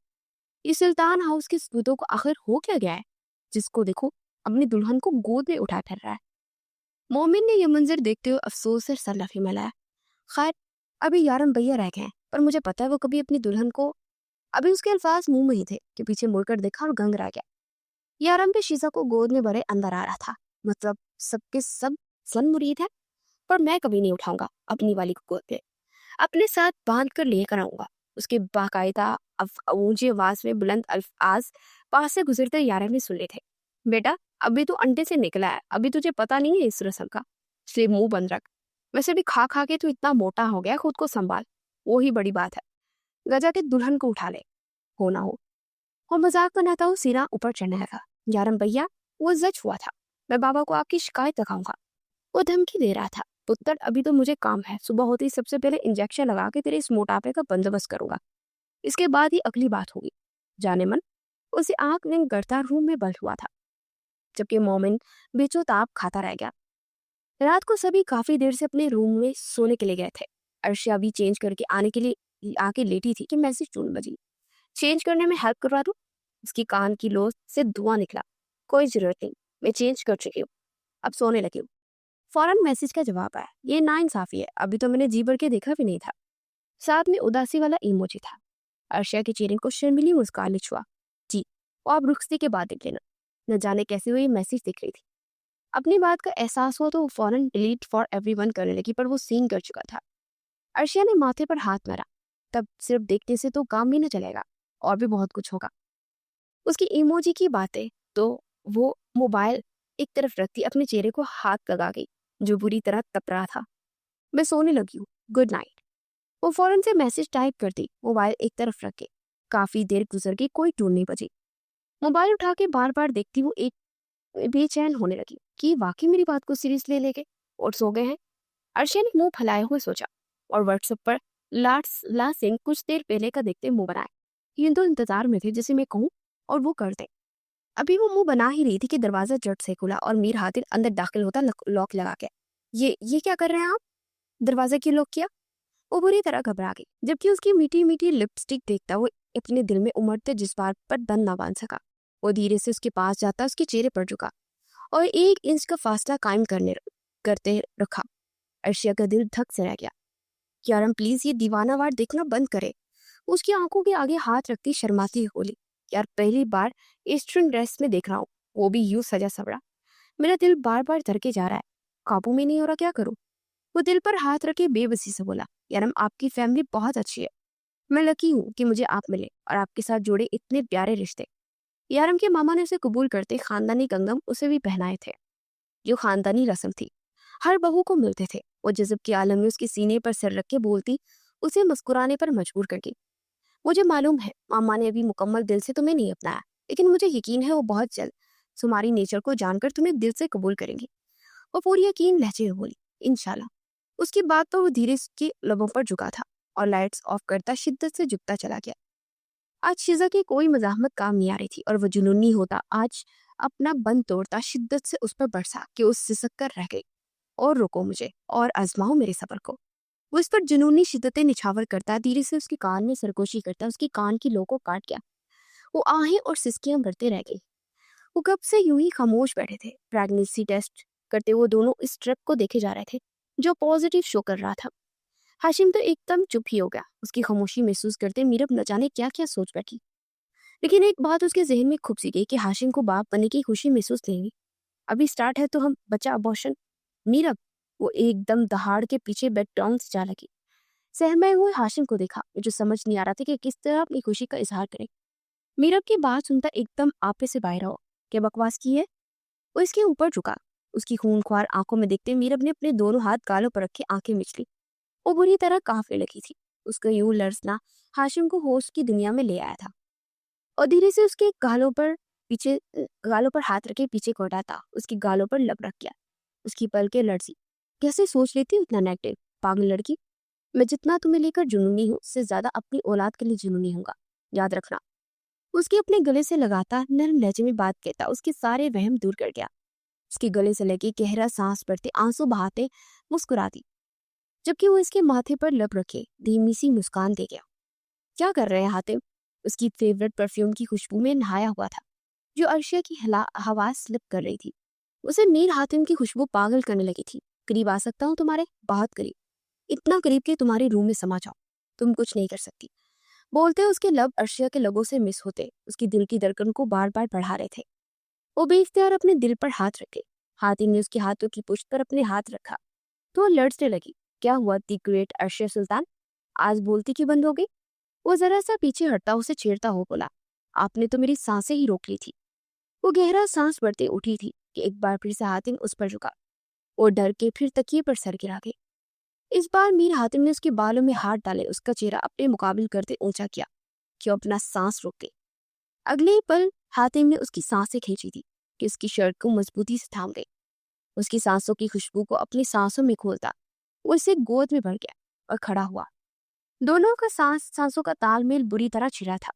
ये सुल्तान हाउस के सपूतों को आखिर हो क्या गया है, जिसको देखो अपनी दुल्हन को गोद में उठा फिर रहा है। मोमिन ने यह मंजर देखते हुए अफसोस से सर लफी मिलाया। खैर, अभी यारम भैया रह गए हैं, पर मुझे पता है वो कभी अपनी दुल्हन को। अभी उसके अल्फाज मुंह में ही थे कि पीछे मुड़कर देखा और गंग रह गया। यारम पे शीजा को गोद में भरे अंदर आ रहा था। मतलब सबके सब सन मुरीद है, पर मैं कभी नहीं उठाऊंगा अपनी वाली को गोद पे। अपने साथ बांध कर लेकर आऊंगा। उसके बाकायदा ऊंची आवाज में बुलंद अल्फाज पास से गुजरते यारम ने सुन लिए थे। बेटा, अभी तू अंडे से निकला है, अभी तुझे पता नहीं है इस रस्म का, इसलिए मुंह बंद रख। वैसे भी खा खा के तू इतना मोटा हो गया, खुद को संभाल, वो ही बड़ी बात है। गजा के दुल्हन को उठा ले, हो ना हो। और मजाक बनाता हूँ सीना ऊपर चढ़ने लगा। यारम भैया, वो जज हुआ था, मैं बाबा को आपकी शिकायत लगाऊंगा। वो धमकी दे रहा था, पुत्र अभी तो मुझे काम है, सुबह होते ही सबसे पहले इंजेक्शन लगा के तेरे इस मोटापे का बंदोबस्त करूंगा, इसके बाद ही अगली बात होगी। जाने मन उसे आंख में गड़ता रूम में बंद हुआ था, जबकि मोमिन बेचोताब खाता रह गया। रात को सभी काफी देर से अपने रूम में सोने के लिए गए थे। अर्शिया भी चेंज करके आने के लिए आके लेटी थी कि मैसेज टून बजी। चेंज करने में हेल्प करवा दूं? उसकी कान की लो से धुआं निकला। कोई जरूरत नहीं, मैं चेंज कर चुकी हूँ, अब सोने लगी हूँ। फौरन मैसेज का जवाब आया, ये नाइंसाफी है, अभी तो मैंने जी भर के देखा भी नहीं था। साथ में उदासी वाला इमोजी था। अर्शिया के चेहरे को शर्मिली मुस्कान छुआ। जी, वो आप रुखसती के बाद देख लेना। न जाने कैसे हुई मैसेज दिख रही थी। अपनी बात का एहसास हुआ तो वो फौरन डिलीट फॉर एवरीवन करने लगी, पर वो सीन कर चुका था। अर्शिया ने माथे पर हाथ मारा। तब सिर्फ देखने से तो काम भी न चलेगा, और भी बहुत कुछ होगा। उसकी इमोजी की बातें तो वो मोबाइल एक तरफ रखती अपने चेहरे को हाथ लगा गई, जो बुरी तरह तप रहा था। मैं सोने लगी हूँ, गुड नाइट। वो फौरन से मैसेज टाइप कर दी, मोबाइल एक तरफ रख के। काफी देर गुजर गई, कोई टून नहीं बजी। मोबाइल उठा के बार बार देखती हूँ, एक बेचैन होने लगी कि वाकई मेरी बात को सीरियस ले लेके और सो गए हैं। अर्शिया ने मुंह फैलाए हुए सोचा और व्हाट्सएप पर ला सिंह कुछ देर पहले का देखते मुंह बनाए। ये तो इंतजार में थे जैसे मैं कहूँ और वो कर दे। अभी वो मुंह बना ही रही थी कि दरवाजा झट से खुला और मीर हाथिर अंदर दाखिल होता लॉक लगा के। ये क्या कर रहे हैं आप? दरवाजा क्यों लॉक किया? वो बुरी तरह घबरा गई, जबकि उसकी मीठी मीठी लिपस्टिक देखता वो अपने दिल में उमड़ते जज्बात पर दम ना बांध सका। वो धीरे से उसके पास जाता उसके चेहरे पर झुका और 1 इंच का फासला कायम करते रखा। अर्शिया का दिल धक से रह गया। यारम प्लीज ये दीवाना वार देखना बंद करे। उसकी आंखों के आगे हाथ रखती शर्माती हुई बोली, यार पहली बार ईस्टर्न ड्रेस में देख रहा हूँ, वो भी यूं सजा सवरा। मेरा दिल बार बार धड़के जा रहा है, काबू में नहीं हो रहा, क्या करूं? वो दिल पर हाथ रखे बेबसी से बोला, यारम आपकी फैमिली बहुत अच्छी है, मैं लकी हूँ कि मुझे आप मिले और आपके साथ जुड़े इतने प्यारे रिश्ते। यारम के मामा ने उसे कबूल करते खानदानी कंगन उसे भी पहनाए थे, जो खानदानी रस्म थी, हर बहू को मिलते थे। वो जज़ब के आलम में उसके सीने पर सिर रख के बोलती, उसे मुस्कुराने पर मजबूर करती। मुझे मालूम है मामा ने अभी मुकम्मल दिल से तुम्हें नहीं अपनाया, लेकिन मुझे यकीन है वो बहुत जल्द तुम्हारी नेचर को जानकर तुम्हें दिल से कबूल करेंगी। वो पूरी यकीन लहजे में बोली, इंशाल्लाह। उसकी बात पर वो धीरे उसके लबों पर झुका था और लाइट्स ऑफ करता शिद्दत से झुकता चला गया। आज शिजा की कोई मजाहमत काम नहीं आ रही थी और वो जुनूनी होता आज अपना बंद तोड़ता शिद्दत से उस पर बरसा कि उस सिसक कर रह गई। और रोको मुझे और आजमाओ मेरे सबर को। वो इस पर जुनूनी शिद्दतें निछावर करता, धीरे से उसके कान में सरगोशी करता, उसकी कान की लो को काट गया। वो आहें और सिसकियां भरते रह गई। वो कब से यूं ही खामोश बैठे थे। प्रेगनेंसी टेस्ट करते वो दोनों इस ट्रक को देखे जा रहे थे जो पॉजिटिव शो कर रहा था। हाशिम तो एकदम चुप ही हो गया। उसकी खामोशी महसूस करते मीरब न जाने क्या क्या सोच बैठी। लेकिन एक बात उसके जहन में खुब सी गई कि हाशिम को बाप बनने की खुशी महसूस नहीं। अभी स्टार्ट है तो हम बच्चा अबॉर्शन। मीरब, वो एकदम दहाड़ के पीछे बेडटाउन से जा लगी। सहमाए हुए हाशिम को देखा, जो समझ नहीं आ रहा था कि किस तरह अपनी खुशी का इजहार करे। मीरब की बात सुनता एकदम आपे से बाहर हो, क्या बकवास की है? वो इसके ऊपर झुका। उसकी खूनख्वार आंखों में देखते मीरब ने अपने दोनों हाथ गालों पर रखे आंखें मिचली। वो बुरी तरह कांपने लगी थी। उसका यूं लरसना हाशिम को होश की दुनिया में ले आया था और धीरे से उसके गालों पर हाथ रखे पीछे को हटाता उसकी गालों पर लब रख गया। उसकी पलकें लड़सी। कैसे सोच लेती उतना नेगेटिव, पागल लड़की। मैं जितना तुम्हें लेकर जुनूनी हूँ, उससे ज्यादा अपनी औलाद के लिए जुनूनी हूँगा, याद रखना। उसके अपने गले से लगातार नरम लहजे में बात कहता उसके सारे वहम दूर कर गया। उसके गले से लगे गहरा सांस भरते, आंसू बहाते मुस्कुराती। जबकि वो इसके माथे पर लब रखे धीमी सी मुस्कान दे गया। क्या कर रहे हैं हातिम? उसकी फेवरेट परफ्यूम की खुशबू में नहाया हुआ था, जो अर्शिया की हवा स्लिप कर रही थी। उसे मीर हातिम की खुशबू पागल करने लगी थी। करीब आ सकता हूँ तुम्हारे? बहुत करीब, इतना करीब कि तुम्हारे रूम में समा जाओ। तुम कुछ नहीं कर सकती। बोलते उसके लब अर्शिया के लबों से मिस होते उसकी दिल की धड़कन को बार बार बढ़ा रहे थे। वो बेइख्तियार अपने दिल पर हाथ रखे। हातिम ने उसके हाथों की पुष्ट पर अपने हाथ रखा तो वो लड़ने लगी। क्या हुआ दी ग्रेट अर्शिया सुल्तान, आज बोलती क्यों बंद हो गई? वो जरा सा पीछे हटता उसे छेड़ता हो बोला, आपने तो मेरी सांसें ही रोक ली थी। वो गहरा सांस भरते उठी थी कि एक बार फिर से हातिम उस पर झुका। वो डर के फिर तकिए पर सर गिरा गई। इस बार मीर हातिम ने उसके बालों में हाथ डाले उसका चेहरा अपने मुकाबिल करते ऊंचा किया कि वो अपना सांस रोक गई। अगले ही पल हातिम ने उसकी सांसें खींची थी कि उसकी शर्ट को मजबूती से थाम गई। उसकी सांसों की खुशबू को अपनी सांसों में घोलता वो इसे गोद में भर गया और खड़ा हुआ। दोनों का सांसों का तालमेल बुरी तरह छिड़ा था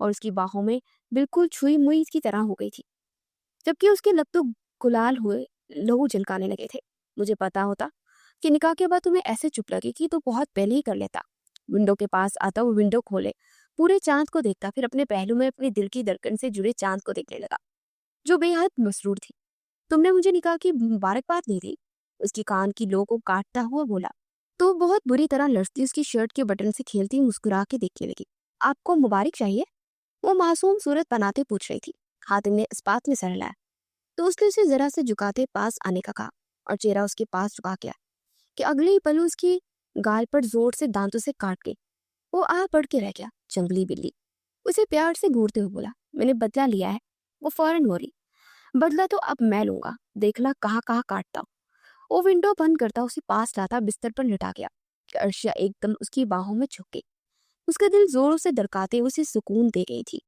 और उसकी बाहों में बिल्कुल छुई मुई की तरह हो गई थी, जबकि उसके लब तो गुलाल हुए लहू झलकाने लगे थे। मुझे पता होता कि निकाह के बाद तुम्हें ऐसे चुप लगेगी तो बहुत पहले ही कर लेता। विंडो के पास आता वो विंडो खोले, पूरे चांद को देखता, फिर अपने पहलू में अपने दिल की धड़कन से जुड़े चांद को देखने लगा जो बेहद मसरूर थी। तुमने मुझे निकाह की मुबारकबाद नहीं दी? उसकी कान की लो को काटता हुआ बोला। तो बहुत बुरी तरह लड़ती उसकी शर्ट के बटन से खेलती मुस्कुरा के देखने लगी। आपको मुबारक चाहिए? वो मासूम सूरत बनाते पूछ रही थी। हातिम ने इस्पात में सर हिलाया तो उसने उसे जरा से झुकाते पास आने का कहा और चेहरा उसके पास झुका गया कि अगले ही पल उसकी गाल पर जोर से दांतों से काट गई। वो आ पड़ के रह गया। जंगली बिल्ली उसे प्यार से घूरते हुए बोला, मैंने बदला लिया है। वो फौरन बोली, बदला तो अब मैं लूंगा, देखला कहाँ कहाँ काटता हूँ। वो विंडो बंद करता उसे पास लाता बिस्तर पर लिटा गया कि अर्शिया एकदम उसकी बाहों में झुक गई। उसका दिल जोरों से धड़काते उसे सुकून दे गई थी।